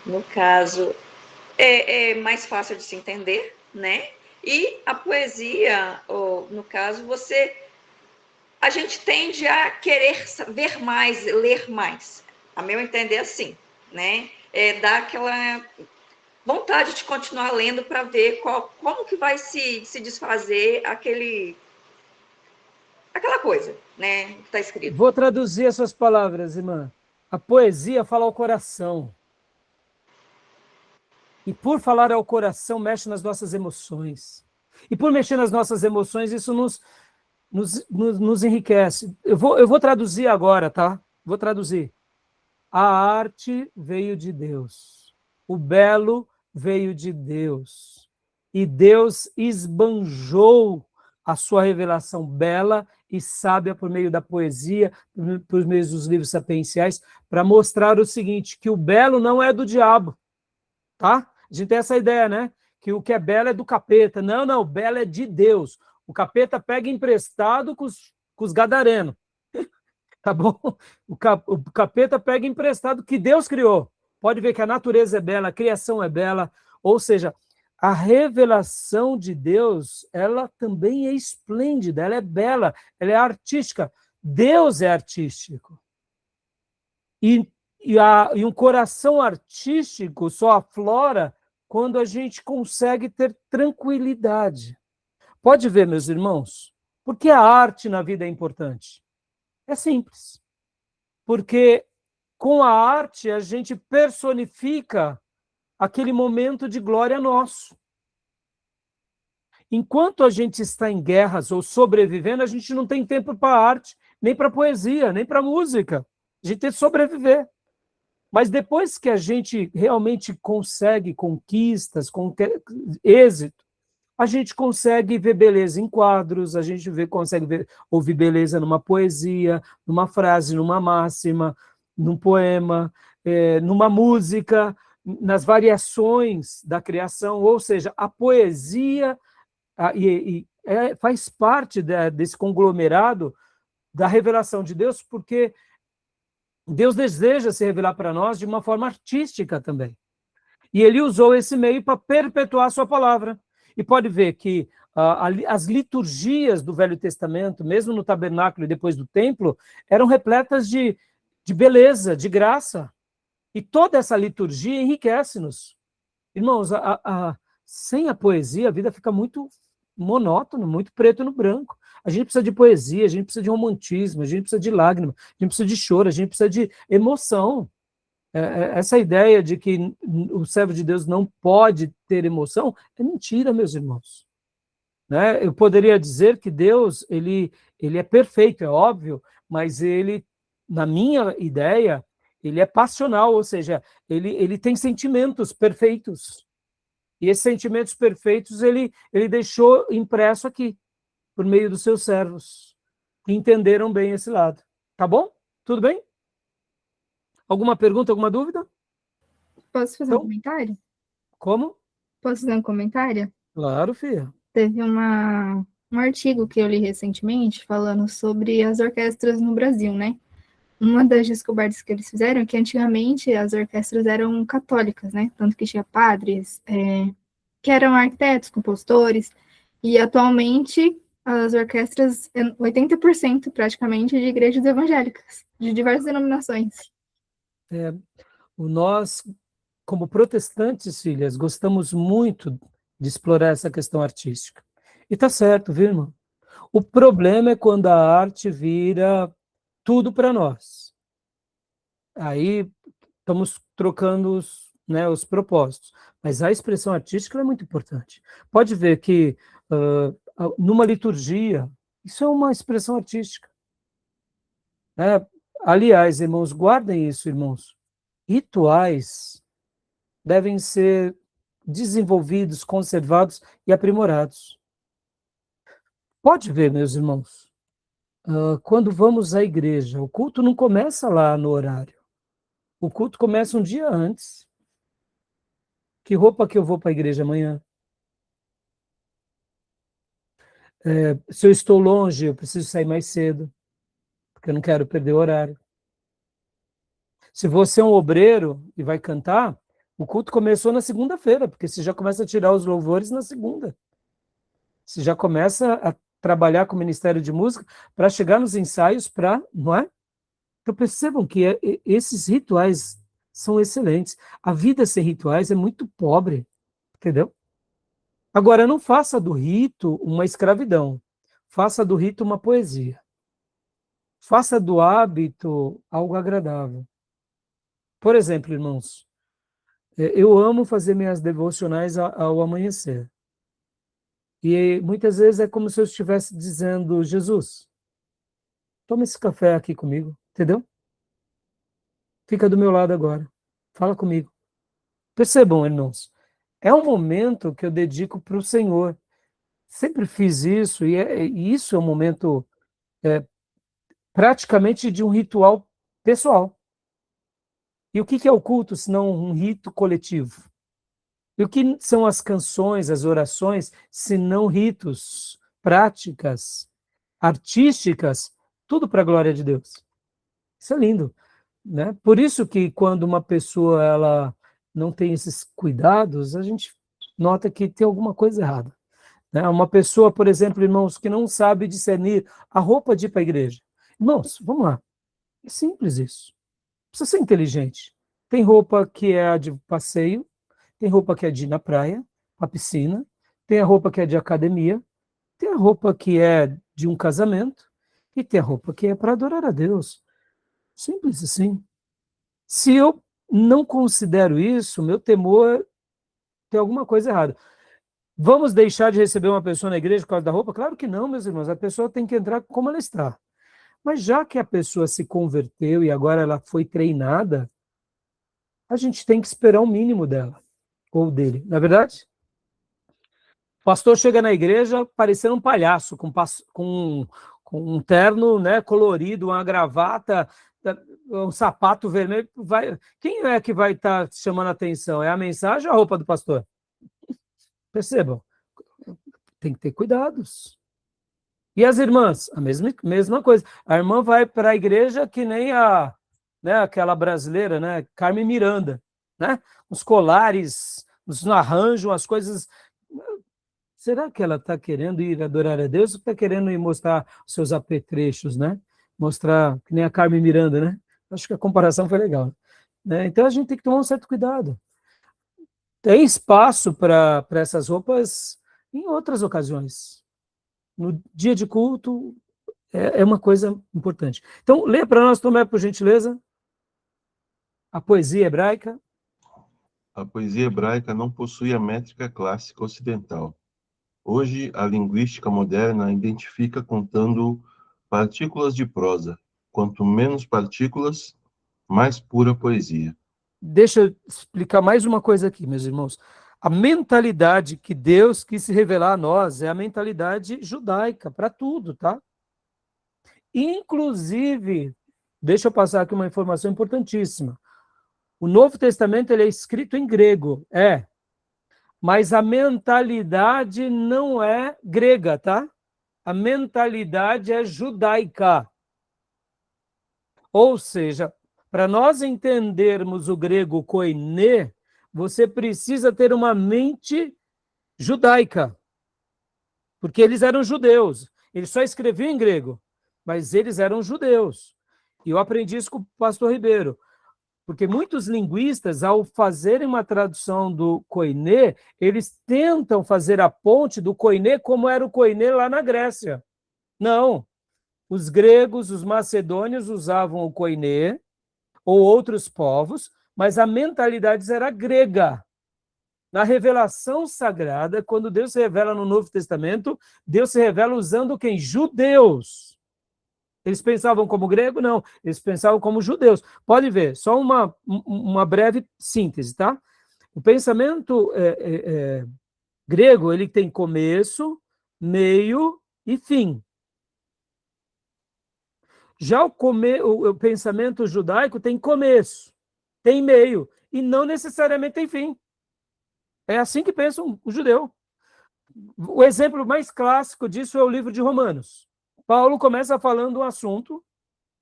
No caso, é mais fácil de se entender, né? E a poesia, no caso, a gente tende a querer ver mais, ler mais. A meu entender, assim, né? Dá aquela vontade de continuar lendo para ver como que vai se desfazer aquela coisa, né? Que está escrito. Vou traduzir as suas palavras, irmã. A poesia fala ao coração. E por falar ao coração, mexe nas nossas emoções. E por mexer nas nossas emoções, isso nos enriquece. Eu vou traduzir agora, tá? Vou traduzir. A arte veio de Deus. O belo veio de Deus. E Deus esbanjou a sua revelação bela e sábia por meio da poesia, por meio dos livros sapienciais, para mostrar o seguinte, que o belo não é do diabo, tá? A gente tem essa ideia, né? Que o que é belo é do capeta. Não, o belo é de Deus. O capeta pega emprestado com os gadarenos. Tá bom? O capeta pega emprestado que Deus criou. Pode ver que a natureza é bela, a criação é bela. Ou seja, a revelação de Deus, ela também é esplêndida, ela é bela, ela é artística. Deus é artístico. E um coração artístico só aflora quando a gente consegue ter tranquilidade. Pode ver, meus irmãos, por que a arte na vida é importante? É simples. Porque com a arte a gente personifica aquele momento de glória nosso. Enquanto a gente está em guerras ou sobrevivendo, a gente não tem tempo para arte, nem para poesia, nem para música. A gente tem que sobreviver. Mas depois que a gente realmente consegue conquistas, êxito, a gente consegue ver beleza em quadros, a gente consegue ouvir beleza numa poesia, numa frase, numa máxima, num poema, numa música, nas variações da criação, ou seja, a poesia faz parte desse conglomerado da revelação de Deus, porque Deus deseja se revelar para nós de uma forma artística também. E ele usou esse meio para perpetuar a sua palavra. E pode ver que as liturgias do Velho Testamento, mesmo no tabernáculo e depois do templo, eram repletas de beleza, de graça. E toda essa liturgia enriquece-nos. Irmãos, sem a poesia, a vida fica muito monótona, muito preto no branco. A gente precisa de poesia, a gente precisa de romantismo, a gente precisa de lágrima, a gente precisa de choro, a gente precisa de emoção. Essa ideia de que o servo de Deus não pode ter emoção é mentira, meus irmãos. Né? Eu poderia dizer que Deus, ele é perfeito, é óbvio, mas ele, na minha ideia, ele é passional, ou seja, ele tem sentimentos perfeitos. E esses sentimentos perfeitos ele deixou impresso aqui, por meio dos seus servos, que entenderam bem esse lado. Tá bom? Tudo bem? Alguma pergunta, alguma dúvida? Posso fazer um comentário? Como? Posso fazer um comentário? Claro, filha. Teve um artigo que eu li recentemente falando sobre as orquestras no Brasil, né? Uma das descobertas que eles fizeram é que antigamente as orquestras eram católicas, né? Tanto que tinha padres que eram arquitetos, compositores, e atualmente as orquestras, 80% praticamente de igrejas evangélicas, de diversas denominações. Nós, como protestantes, filhas, gostamos muito de explorar essa questão artística. E tá certo, viu, irmão? O problema é quando a arte vira tudo para nós. Aí estamos trocando os propósitos. Mas a expressão artística é muito importante. Pode ver que numa liturgia, isso é uma expressão artística. Aliás, irmãos, guardem isso, irmãos. Rituais devem ser desenvolvidos, conservados e aprimorados. Pode ver, meus irmãos, quando vamos à igreja, o culto não começa lá no horário. O culto começa um dia antes. Que roupa que eu vou para a igreja amanhã? Se eu estou longe, eu preciso sair mais cedo, porque eu não quero perder o horário. Se você é um obreiro e vai cantar, o culto começou na segunda-feira, porque você já começa a tirar os louvores na segunda. Você já começa a trabalhar com o Ministério de Música para chegar nos ensaios não é? Então percebam que esses rituais são excelentes. A vida sem rituais é muito pobre, entendeu? Agora, não faça do rito uma escravidão. Faça do rito uma poesia. Faça do hábito algo agradável. Por exemplo, irmãos, eu amo fazer minhas devocionais ao amanhecer. E muitas vezes é como se eu estivesse dizendo, Jesus, toma esse café aqui comigo, entendeu? Fica do meu lado agora. Fala comigo. Percebam, irmãos, é um momento que eu dedico para o Senhor. Sempre fiz isso, e isso é um momento praticamente de um ritual pessoal. E o que é o culto, senão um rito coletivo? E o que são as canções, as orações, senão ritos, práticas, artísticas, tudo para a glória de Deus. Isso é lindo, né? Por isso que quando uma pessoa ela não tem esses cuidados, a gente nota que tem alguma coisa errada. Né? Uma pessoa, por exemplo, irmãos, que não sabe discernir a roupa de ir para a igreja. Irmãos, vamos lá. É simples isso. Precisa ser inteligente. Tem roupa que é a de passeio, tem roupa que é de ir na praia, a piscina, tem a roupa que é de academia, tem a roupa que é de um casamento, e tem a roupa que é para adorar a Deus. Simples assim. Se eu não considero isso, meu temor tem alguma coisa errada. Vamos deixar de receber uma pessoa na igreja por causa da roupa? Claro que não, meus irmãos. A pessoa tem que entrar como ela está. Mas já que a pessoa se converteu e agora ela foi treinada, a gente tem que esperar o mínimo dela, ou dele, não é verdade? O pastor chega na igreja parecendo um palhaço, com um terno, né, colorido, uma gravata, um sapato vermelho. Quem é que vai estar chamando a atenção? É a mensagem ou a roupa do pastor? Percebam, tem que ter cuidados. E as irmãs? A mesma coisa. A irmã vai para a igreja que nem a né? Aquela brasileira, né? Carmen Miranda, né? Os colares, os arranjos, as coisas. Será que ela está querendo ir adorar a Deus ou está querendo ir mostrar os seus apetrechos, né? Mostrar que nem a Carmen Miranda, né? Acho que a comparação foi legal, né? Então a gente tem que tomar um certo cuidado. Tem espaço para essas roupas em outras ocasiões. No dia de culto é uma coisa importante. Então, lê para nós, Tomé, por gentileza, a poesia hebraica. A poesia hebraica não possui a métrica clássica ocidental. Hoje, a linguística moderna identifica contando partículas de prosa. Quanto menos partículas, mais pura poesia. Deixa eu explicar mais uma coisa aqui, meus irmãos. A mentalidade que Deus quis se revelar a nós é a mentalidade judaica, para tudo, tá? Inclusive, deixa eu passar aqui uma informação importantíssima. O Novo Testamento ele é escrito em grego, mas a mentalidade não é grega, tá? A mentalidade é judaica. Ou seja, para nós entendermos o grego koiné, você precisa ter uma mente judaica, porque eles eram judeus. Eles só escreviam em grego, mas eles eram judeus. E eu aprendi isso com o pastor Ribeiro, porque muitos linguistas, ao fazerem uma tradução do koiné, eles tentam fazer a ponte do koiné como era o koiné lá na Grécia. Não. Os gregos, os macedônios usavam o koiné, ou outros povos, mas a mentalidade era grega. Na revelação sagrada, quando Deus se revela no Novo Testamento, Deus se revela usando quem? Judeus. Eles pensavam como grego? Não, eles pensavam como judeus. Pode ver, só uma breve síntese, tá? O pensamento grego, ele tem começo, meio e fim. Já o pensamento judaico tem começo, tem meio, e não necessariamente tem fim. É assim que pensa um judeu. O exemplo mais clássico disso é o livro de Romanos. Paulo começa falando um assunto,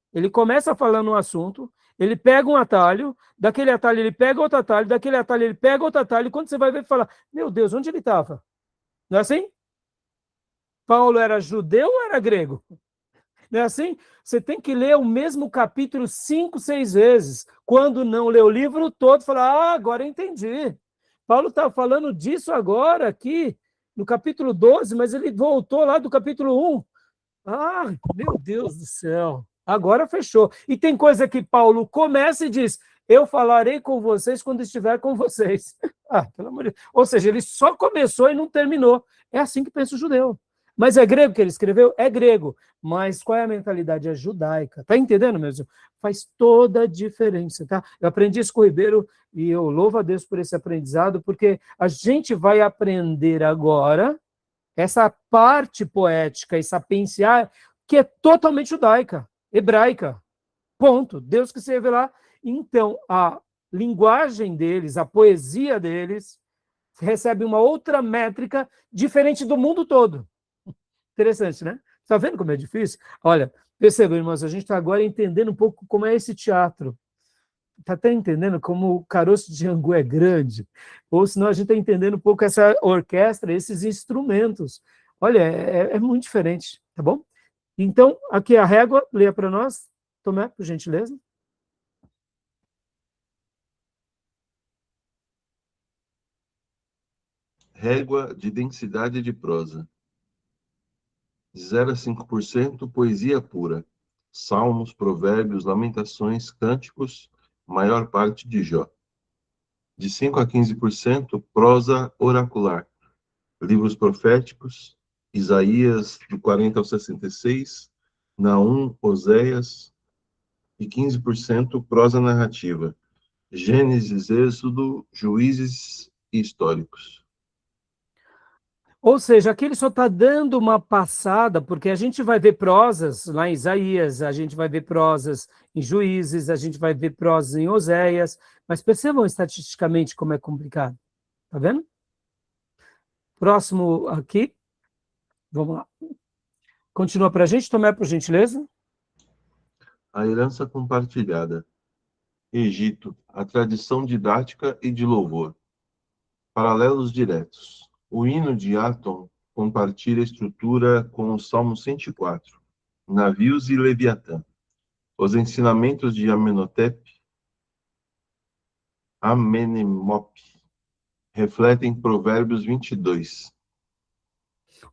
ele pega um atalho, daquele atalho ele pega outro atalho, daquele atalho ele pega outro atalho, e quando você vai ver, fala, meu Deus, onde ele estava? Não é assim? Paulo era judeu ou era grego? Não é assim? Você tem que ler o mesmo capítulo 5, 6 vezes. Quando não lê o livro todo, fala, agora eu entendi. Paulo está falando disso agora aqui, no capítulo 12, mas ele voltou lá do capítulo 1. Meu Deus do céu. Agora fechou. E tem coisa que Paulo começa e diz, eu falarei com vocês quando estiver com vocês. Pelo amor de Deus. Ou seja, ele só começou e não terminou. É assim que pensa o judeu. Mas é grego que ele escreveu? É grego. Mas qual é a mentalidade? É judaica. Tá entendendo, meu Deus? Faz toda a diferença, tá? Eu aprendi isso com o Ribeiro e eu louvo a Deus por esse aprendizado, porque a gente vai aprender agora essa parte poética e sapiencial que é totalmente judaica, hebraica. Ponto. Deus que se revelar. Então, a linguagem deles, a poesia deles, recebe uma outra métrica diferente do mundo todo. Interessante, né? Está vendo como é difícil? Olha, percebam, irmãos, a gente está agora entendendo um pouco como é esse teatro. Está até entendendo como o caroço de Angu é grande? Ou senão a gente está entendendo um pouco essa orquestra, esses instrumentos. Olha, é muito diferente, tá bom? Então, aqui a régua, leia para nós. Tomé, por gentileza. Régua de densidade de prosa. De 0 a 5%, poesia pura. Salmos, provérbios, lamentações, cânticos, maior parte de Jó. De 5 a 15%, prosa oracular. Livros proféticos, Isaías, do 40 ao 66, Naum, Oséias, e 15% prosa narrativa. Gênesis, Êxodo, Juízes e históricos. Ou seja, aqui ele só está dando uma passada, porque a gente vai ver prosas lá em Isaías, a gente vai ver prosas em Juízes, a gente vai ver prosas em Oséias, mas percebam estatisticamente como é complicado. Tá vendo? Próximo aqui. Vamos lá. Continua para a gente, Tomé, por gentileza. A herança compartilhada. Egito, a tradição didática e de louvor. Paralelos diretos. O hino de Atom compartilha a estrutura com o Salmo 104, Navios e Leviatã. Os ensinamentos de Amenemop refletem Provérbios 22.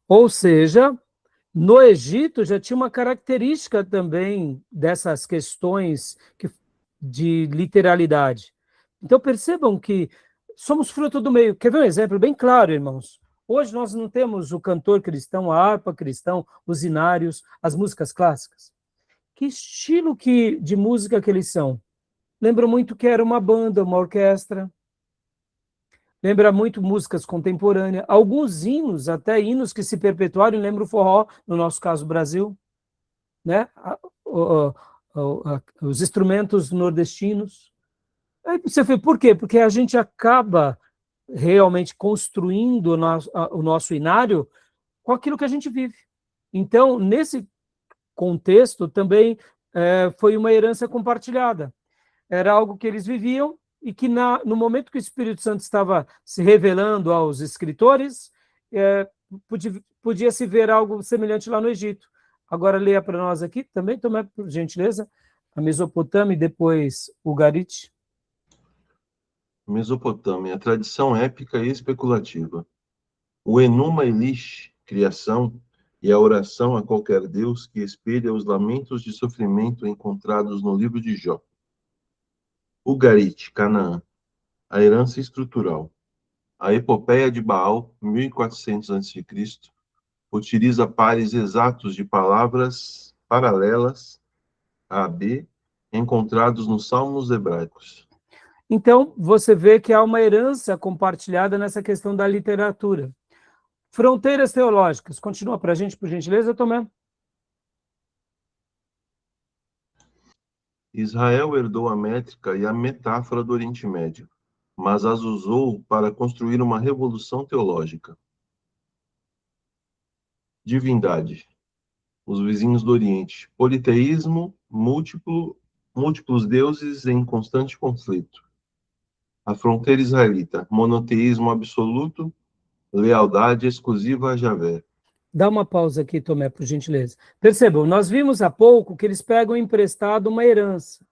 Ou seja, no Egito já tinha uma característica também dessas questões de literalidade. Então percebam que somos fruto do meio. Quer ver um exemplo bem claro, irmãos? Hoje nós não temos o cantor cristão, a harpa cristão, os hinários, as músicas clássicas. Que estilo de música que eles são? Lembra muito que era uma banda, uma orquestra. Lembra muito músicas contemporâneas. Alguns hinos, até hinos que se perpetuaram, lembra o forró, no nosso caso, Brasil. Né? Os instrumentos nordestinos. Aí você fala, por quê? Porque a gente acaba realmente construindo o nosso inário com aquilo que a gente vive. Então, nesse contexto, também foi uma herança compartilhada. Era algo que eles viviam e que no momento que o Espírito Santo estava se revelando aos escritores, podia se ver algo semelhante lá no Egito. Agora leia para nós aqui também, Tomé, por gentileza, a Mesopotâmia e depois o Ugarit. Mesopotâmia, tradição épica e especulativa. O Enuma Elish, criação, e a oração a qualquer deus que espelha os lamentos de sofrimento encontrados no livro de Jó. Ugarit, Canaã, a herança estrutural. A epopeia de Baal, 1400 a.C., utiliza pares exatos de palavras paralelas a B encontrados nos salmos hebraicos. Então, você vê que há uma herança compartilhada nessa questão da literatura. Fronteiras teológicas. Continua para a gente, por gentileza, Tomé. Israel herdou a métrica e a metáfora do Oriente Médio, mas as usou para construir uma revolução teológica. Divindade. Os vizinhos do Oriente. Politeísmo, múltiplos deuses em constante conflito. A fronteira israelita. Monoteísmo absoluto, lealdade exclusiva a Javé. Dá uma pausa aqui, Tomé, por gentileza. Percebam, nós vimos há pouco que eles pegam emprestado uma herança.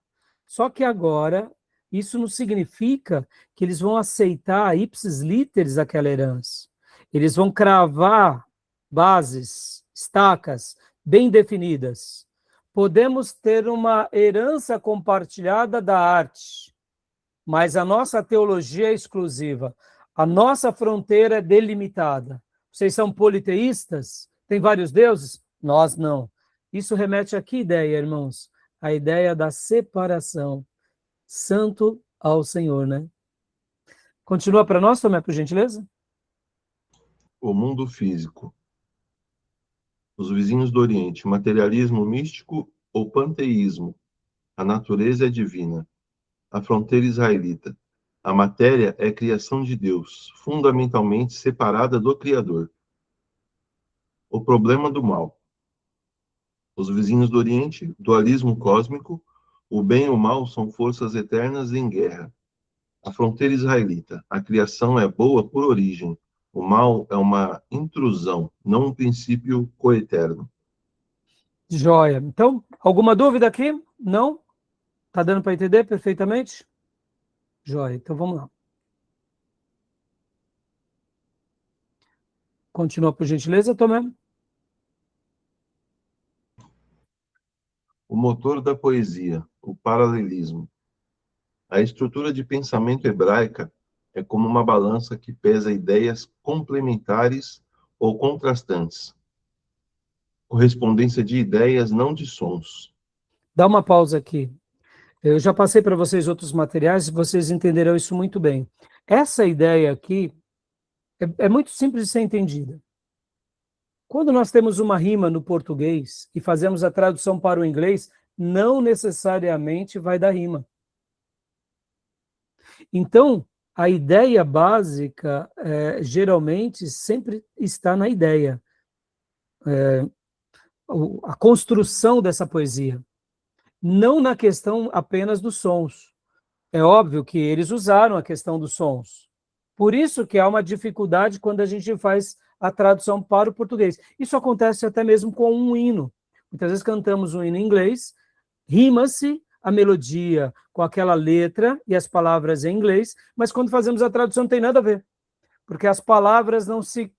Só que agora, isso não significa que eles vão aceitar ipsis literis aquela herança. Eles vão cravar bases, estacas, bem definidas. Podemos ter uma herança compartilhada da arte, mas a nossa teologia é exclusiva. A nossa fronteira é delimitada. Vocês são politeístas? Tem vários deuses? Nós não. Isso remete a que ideia, irmãos? A ideia da separação. Santo ao Senhor, né? Continua para nós, Tomé, por gentileza? O mundo físico. Os vizinhos do Oriente. Materialismo místico ou panteísmo. A natureza é divina. A fronteira israelita. A matéria é criação de Deus, fundamentalmente separada do Criador. O problema do mal. Os vizinhos do Oriente, dualismo cósmico, o bem e o mal são forças eternas em guerra. A fronteira israelita, a criação é boa por origem, o mal é uma intrusão, não um princípio coeterno. Joia. Então, alguma dúvida aqui? Não? Tá dando para entender perfeitamente? Joia. Então, vamos lá. Continua, por gentileza, Tomé. O motor da poesia, o paralelismo. A estrutura de pensamento hebraica é como uma balança que pesa ideias complementares ou contrastantes. Correspondência de ideias, não de sons. Dá uma pausa aqui. Eu já passei para vocês outros materiais e vocês entenderão isso muito bem. Essa ideia aqui é muito simples de ser entendida. Quando nós temos uma rima no português e fazemos a tradução para o inglês, não necessariamente vai dar rima. Então, a ideia básica, geralmente, sempre está na ideia. A construção dessa poesia. Não na questão apenas dos sons. É óbvio que eles usaram a questão dos sons. Por isso que há uma dificuldade quando a gente faz a tradução para o português. Isso acontece até mesmo com um hino. Muitas vezes cantamos um hino em inglês, rima-se a melodia com aquela letra e as palavras em inglês, mas quando fazemos a tradução não tem nada a ver, porque as palavras não se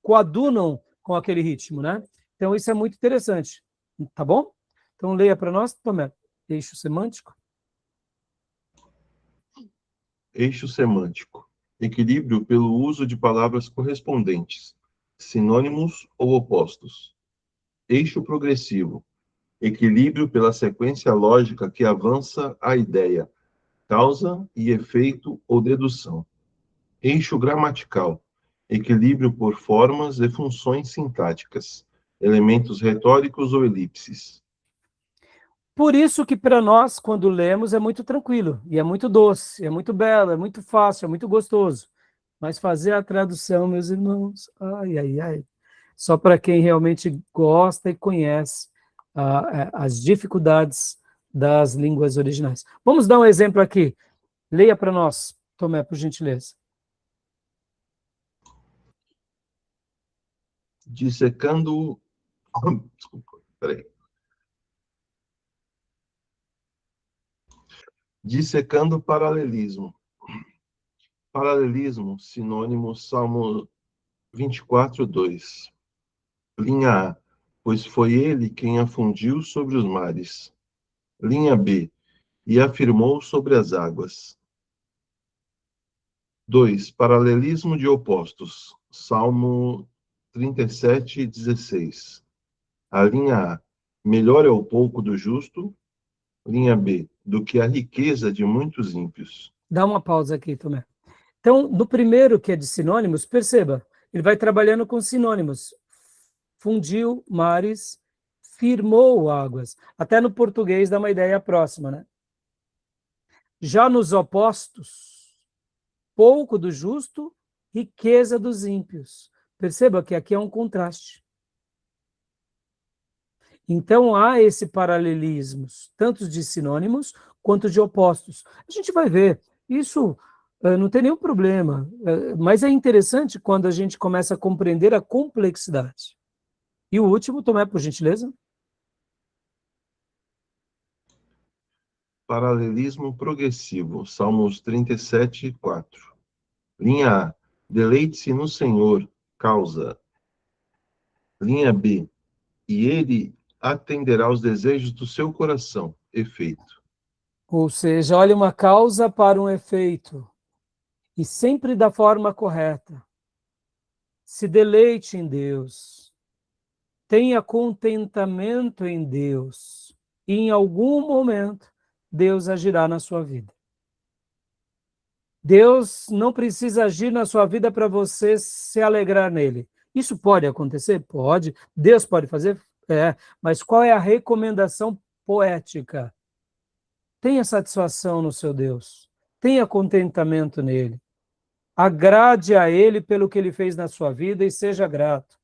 coadunam com aquele ritmo, né? Então isso é muito interessante, tá bom? Então leia para nós, Tomé. Eixo semântico. Eixo semântico. Equilíbrio pelo uso de palavras correspondentes, sinônimos ou opostos. Eixo progressivo. Equilíbrio pela sequência lógica que avança a ideia, causa e efeito ou dedução. Eixo gramatical. Equilíbrio por formas e funções sintáticas, elementos retóricos ou elipses. Por isso que para nós, quando lemos, é muito tranquilo, e é muito doce, é muito belo, é muito fácil, é muito gostoso. Mas fazer a tradução, meus irmãos, ai, ai, ai, só para quem realmente gosta e conhece as dificuldades das línguas originais. Vamos dar um exemplo aqui. Leia para nós, Tomé, por gentileza. Dissecando... Desculpa, peraí. Dissecando paralelismo. Paralelismo, sinônimo, Salmo 24, 2. Linha A, pois foi ele quem afundiu sobre os mares. Linha B, e afirmou sobre as águas. 2. Paralelismo de opostos. Salmo 37, 16. A linha A, melhor é o pouco do justo. Linha B, do que a riqueza de muitos ímpios. Dá uma pausa aqui, Tomé. Então, no primeiro, que é de sinônimos, perceba, ele vai trabalhando com sinônimos. Fundiu mares, firmou águas. Até no português dá uma ideia próxima, né? Já nos opostos, pouco do justo, riqueza dos ímpios. Perceba que aqui é um contraste. Então, há esse paralelismo, tanto de sinônimos quanto de opostos. A gente vai ver, isso não tem nenhum problema, mas é interessante quando a gente começa a compreender a complexidade. E o último, Tomé, por gentileza. Paralelismo progressivo, Salmos 37, 4. Linha A, deleite-se no Senhor, causa. Linha B, e ele atenderá aos desejos do seu coração, efeito. Ou seja, olhe uma causa para um efeito, e sempre da forma correta. Se deleite em Deus, tenha contentamento em Deus, e em algum momento Deus agirá na sua vida. Deus não precisa agir na sua vida para você se alegrar nele. Isso pode acontecer? Pode. Deus pode fazer? É. Mas qual é a recomendação poética? Tenha satisfação no seu Deus. Tenha contentamento nele. Agrade a ele pelo que ele fez na sua vida e seja grato.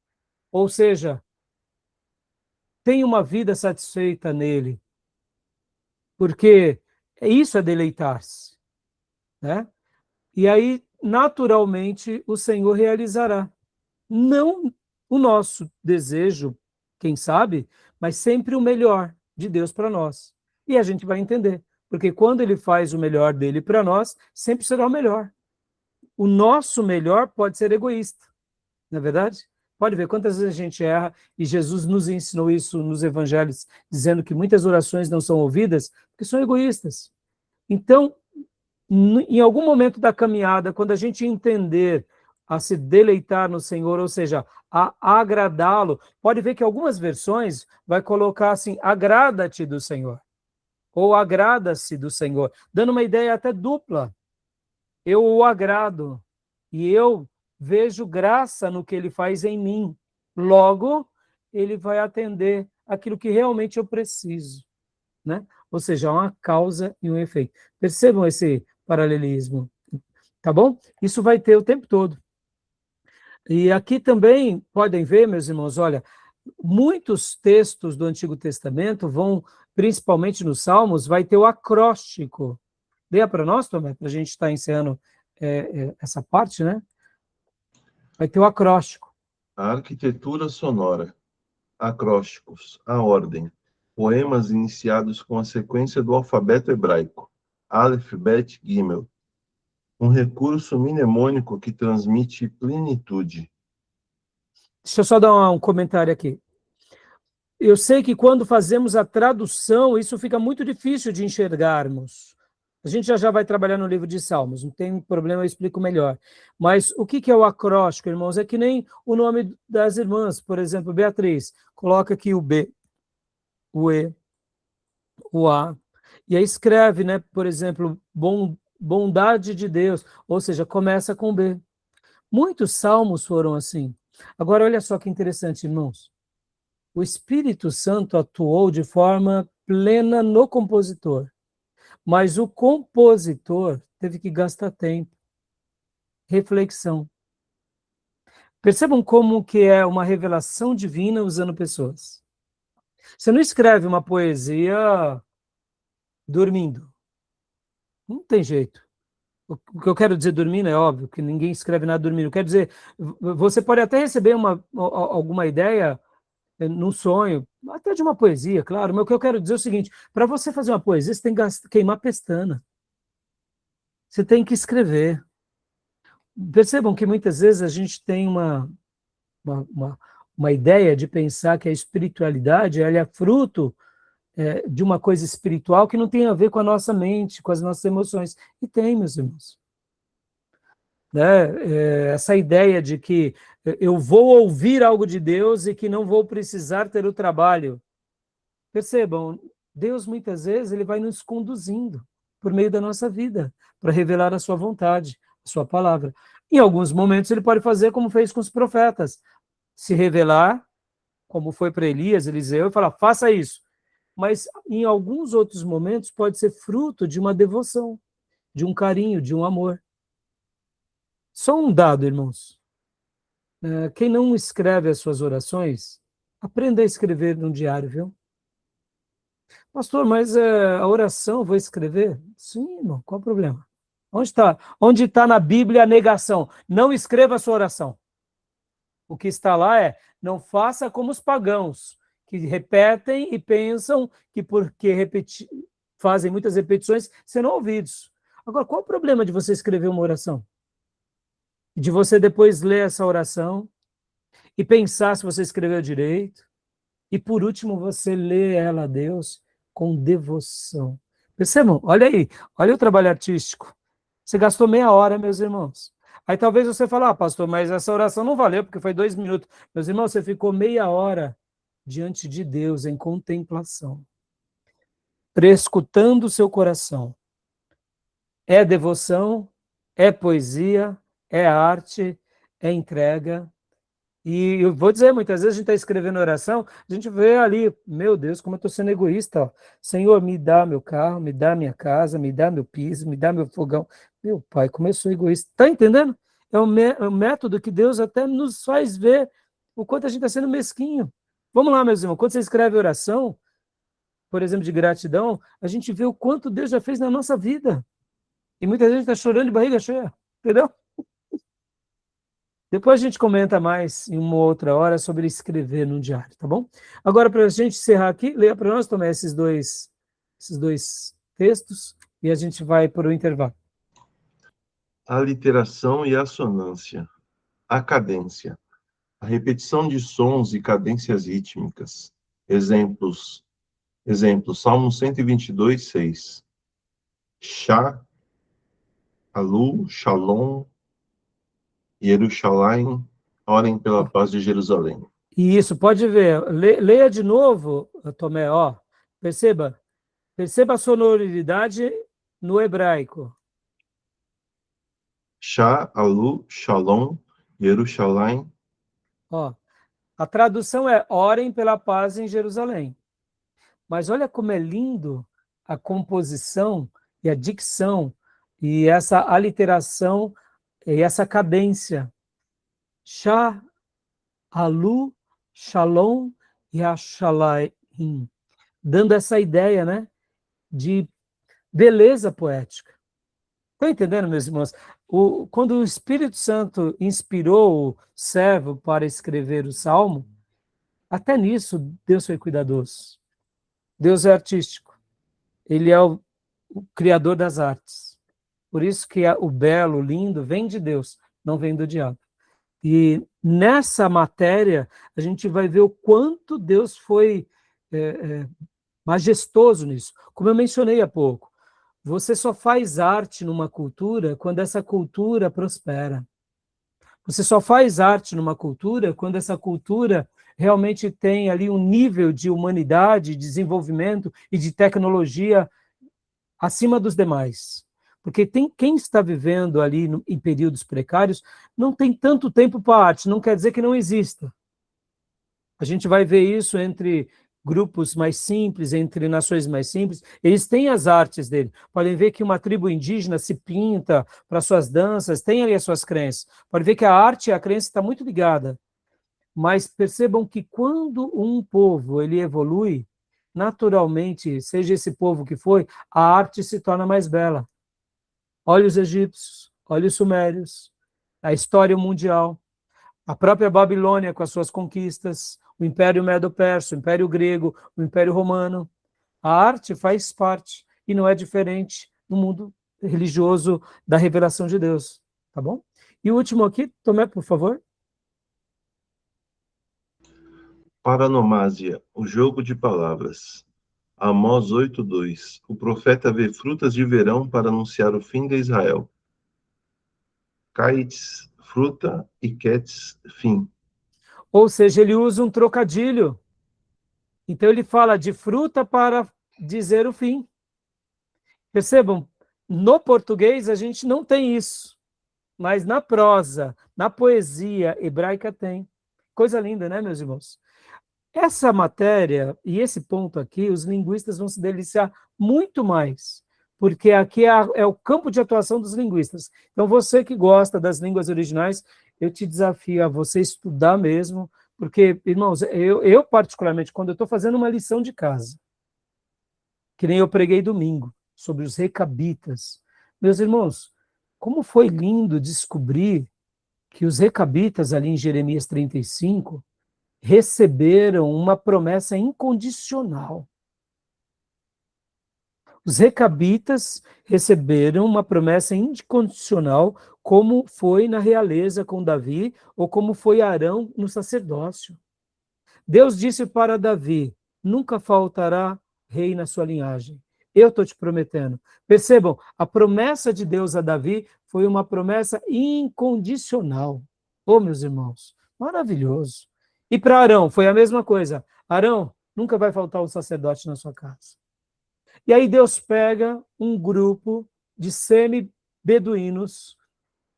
Ou seja, tenha uma vida satisfeita nele. Porque isso é deleitar-se, né? E aí, naturalmente, o Senhor realizará. Não o nosso desejo, quem sabe, mas sempre o melhor de Deus para nós. E a gente vai entender, porque quando ele faz o melhor dele para nós, sempre será o melhor. O nosso melhor pode ser egoísta, não é verdade? Pode ver quantas vezes a gente erra, e Jesus nos ensinou isso nos evangelhos, dizendo que muitas orações não são ouvidas, porque são egoístas. Então, em algum momento da caminhada, quando a gente entender a se deleitar no Senhor, ou seja, a agradá-lo, pode ver que algumas versões vai colocar assim, agrada-te do Senhor, ou agrada-se do Senhor, dando uma ideia até dupla. Eu o agrado, e eu vejo graça no que ele faz em mim. Logo, ele vai atender aquilo que realmente eu preciso, né? Ou seja, uma causa e um efeito. Percebam esse paralelismo, tá bom? Isso vai ter o tempo todo. E aqui também, podem ver, meus irmãos, olha, muitos textos do Antigo Testamento vão, principalmente nos Salmos, vai ter o acróstico. Leia para nós, Tomé, para a gente estar encerrando essa parte, né? Vai ter o acróstico. A arquitetura sonora, acrósticos, a ordem, poemas iniciados com a sequência do alfabeto hebraico, Aleph, Bet, Gimel, um recurso mnemônico que transmite plenitude. Deixa eu só dar um comentário aqui. Eu sei que quando fazemos a tradução, isso fica muito difícil de enxergarmos. A gente já vai trabalhar no livro de Salmos, não tem problema, eu explico melhor. Mas o que é o acróstico, irmãos? É que nem o nome das irmãs, por exemplo, Beatriz, coloca aqui o B, o E, o A, e aí escreve, né, por exemplo, bondade de Deus, ou seja, começa com B. Muitos salmos foram assim. Agora, olha só que interessante, irmãos. O Espírito Santo atuou de forma plena no compositor, mas o compositor teve que gastar tempo, reflexão. Percebam como que é uma revelação divina usando pessoas. Você não escreve uma poesia dormindo. Não tem jeito. O que eu quero dizer dormindo é óbvio que ninguém escreve nada dormindo. Eu quero dizer, você pode até receber alguma ideia num sonho, até de uma poesia, claro, mas o que eu quero dizer é o seguinte, para você fazer uma poesia, você tem que queimar pestana. Você tem que escrever. Percebam que muitas vezes a gente tem uma ideia de pensar que a espiritualidade ela é fruto de uma coisa espiritual que não tem a ver com a nossa mente, com as nossas emoções. E tem, meus irmãos. Né? Essa ideia de que eu vou ouvir algo de Deus e que não vou precisar ter o trabalho. Percebam, Deus muitas vezes ele vai nos conduzindo por meio da nossa vida, para revelar a sua vontade, a sua palavra. Em alguns momentos ele pode fazer como fez com os profetas, se revelar, como foi para Elias, Eliseu, e falar, faça isso. Mas em alguns outros momentos pode ser fruto de uma devoção, de um carinho, de um amor. Só um dado, irmãos. Quem não escreve as suas orações, aprenda a escrever num diário, viu? Pastor, mas a oração, vou escrever? Sim, irmão, qual o problema? Onde tá na Bíblia a negação? Não escreva a sua oração. O que está lá é, não faça como os pagãos, que repetem e pensam que porque fazem muitas repetições, serão ouvidos. Agora, qual o problema de você escrever uma oração? De você depois ler essa oração e pensar se você escreveu direito, e por último você lê ela a Deus com devoção. Percebam? Olha aí, olha o trabalho artístico. Você gastou meia hora, meus irmãos. Aí talvez você fale, pastor, mas essa oração não valeu, porque foi 2 minutos. Meus irmãos, você ficou meia hora diante de Deus em contemplação, prescutando o seu coração. É devoção, é poesia, é arte, é entrega. E eu vou dizer, muitas vezes a gente está escrevendo oração, a gente vê ali, meu Deus, como eu estou sendo egoísta. Ó. Senhor, me dá meu carro, me dá minha casa, me dá meu piso, me dá meu fogão. Meu pai, como eu sou egoísta. Está entendendo? É um método que Deus até nos faz ver o quanto a gente está sendo mesquinho. Vamos lá, meus irmãos, quando você escreve oração, por exemplo, de gratidão, a gente vê o quanto Deus já fez na nossa vida. E muita gente está chorando de barriga cheia, entendeu? Depois a gente comenta mais em uma outra hora sobre escrever no diário, tá bom? Agora, para a gente encerrar aqui, leia para nós, Tomé, esses dois textos e a gente vai para o intervalo. A literação e a assonância. A cadência. A repetição de sons e cadências rítmicas. Exemplos, Salmo 122, 6. Shá, Alu, Shalom, Yerushalayim, orem pela paz de Jerusalém. E isso, pode ver. Leia de novo, Tomé, ó. Perceba a sonoridade no hebraico. Shá, Alu, Shalom, Yerushalayim. Ó, a tradução é orem pela paz em Jerusalém. Mas olha como é lindo a composição e a dicção e essa aliteração e essa cadência. Shá, Alu, Shalom e Ashalaim. Dando essa ideia, né, de beleza poética. Estão entendendo, meus irmãos? Quando o Espírito Santo inspirou o servo para escrever o Salmo, até nisso Deus foi cuidadoso. Deus é artístico. Ele é o criador das artes. Por isso que o belo, o lindo, vem de Deus, não vem do diabo. E nessa matéria, a gente vai ver o quanto Deus foi majestoso nisso. Como eu mencionei há pouco, você só faz arte numa cultura quando essa cultura prospera. Você só faz arte numa cultura quando essa cultura realmente tem ali um nível de humanidade, de desenvolvimento e de tecnologia acima dos demais. Porque quem está vivendo ali em períodos precários não tem tanto tempo para arte, não quer dizer que não exista. A gente vai ver isso entre grupos mais simples, entre nações mais simples, eles têm as artes dele. Podem ver que uma tribo indígena se pinta para suas danças, tem ali as suas crenças. Pode ver que a arte e a crença estão muito ligadas. Mas percebam que quando um povo ele evolui, naturalmente, seja esse povo que foi, a arte se torna mais bela. Olha os egípcios, olha os sumérios, a história mundial, a própria Babilônia com as suas conquistas, o Império Medo-Persa, o Império Grego, o Império Romano. A arte faz parte e não é diferente no mundo religioso da revelação de Deus, tá bom? E o último aqui, Tomé, por favor. Paranomásia, o jogo de palavras. Amós 8:2. O profeta vê frutas de verão para anunciar o fim de Israel. Caetz, fruta, e Quetz, fim. Ou seja, ele usa um trocadilho. Então ele fala de fruta para dizer o fim. Percebam, no português a gente não tem isso, mas na prosa, na poesia hebraica tem. Coisa linda, né, meus irmãos? Essa matéria e esse ponto aqui, os linguistas vão se deliciar muito mais, porque aqui é o campo de atuação dos linguistas. Então, você que gosta das línguas originais, eu te desafio a você estudar mesmo, porque, irmãos, eu particularmente, quando eu estou fazendo uma lição de casa, que nem eu preguei domingo, sobre os recabitas, meus irmãos, como foi lindo descobrir que os recabitas ali em Jeremias 35 receberam uma promessa incondicional. Os recabitas receberam uma promessa incondicional, como foi na realeza com Davi, ou como foi Arão no sacerdócio. Deus disse para Davi, nunca faltará rei na sua linhagem. Eu estou te prometendo. Percebam, a promessa de Deus a Davi foi uma promessa incondicional. Oh, meus irmãos, maravilhoso. E para Arão, foi a mesma coisa. Arão, nunca vai faltar um sacerdote na sua casa. E aí Deus pega um grupo de semi-beduínos,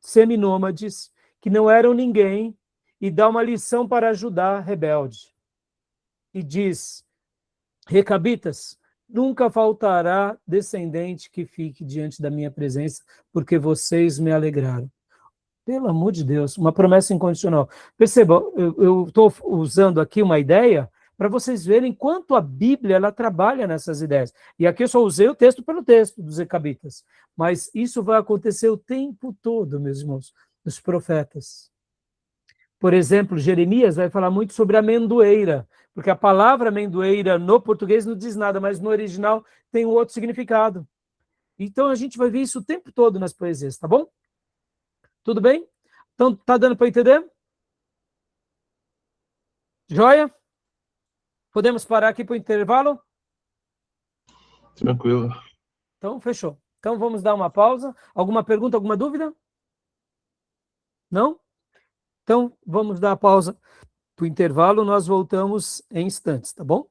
semi-nômades, que não eram ninguém, e dá uma lição para Judá rebelde. E diz, recabitas, nunca faltará descendente que fique diante da minha presença, porque vocês me alegraram. Pelo amor de Deus, uma promessa incondicional. Perceba, eu estou usando aqui uma ideia para vocês verem quanto a Bíblia ela trabalha nessas ideias. E aqui eu só usei o texto pelo texto dos recabitas. Mas isso vai acontecer o tempo todo, meus irmãos, dos profetas. Por exemplo, Jeremias vai falar muito sobre amendoeira, porque a palavra amendoeira no português não diz nada, mas no original tem um outro significado. Então a gente vai ver isso o tempo todo nas poesias, tá bom? Tudo bem? Então, tá dando para entender? Joia? Podemos parar aqui para o intervalo? Tranquilo. Então, fechou. Então, vamos dar uma pausa. Alguma pergunta, alguma dúvida? Não? Então, vamos dar a pausa para o intervalo. Nós voltamos em instantes, tá bom?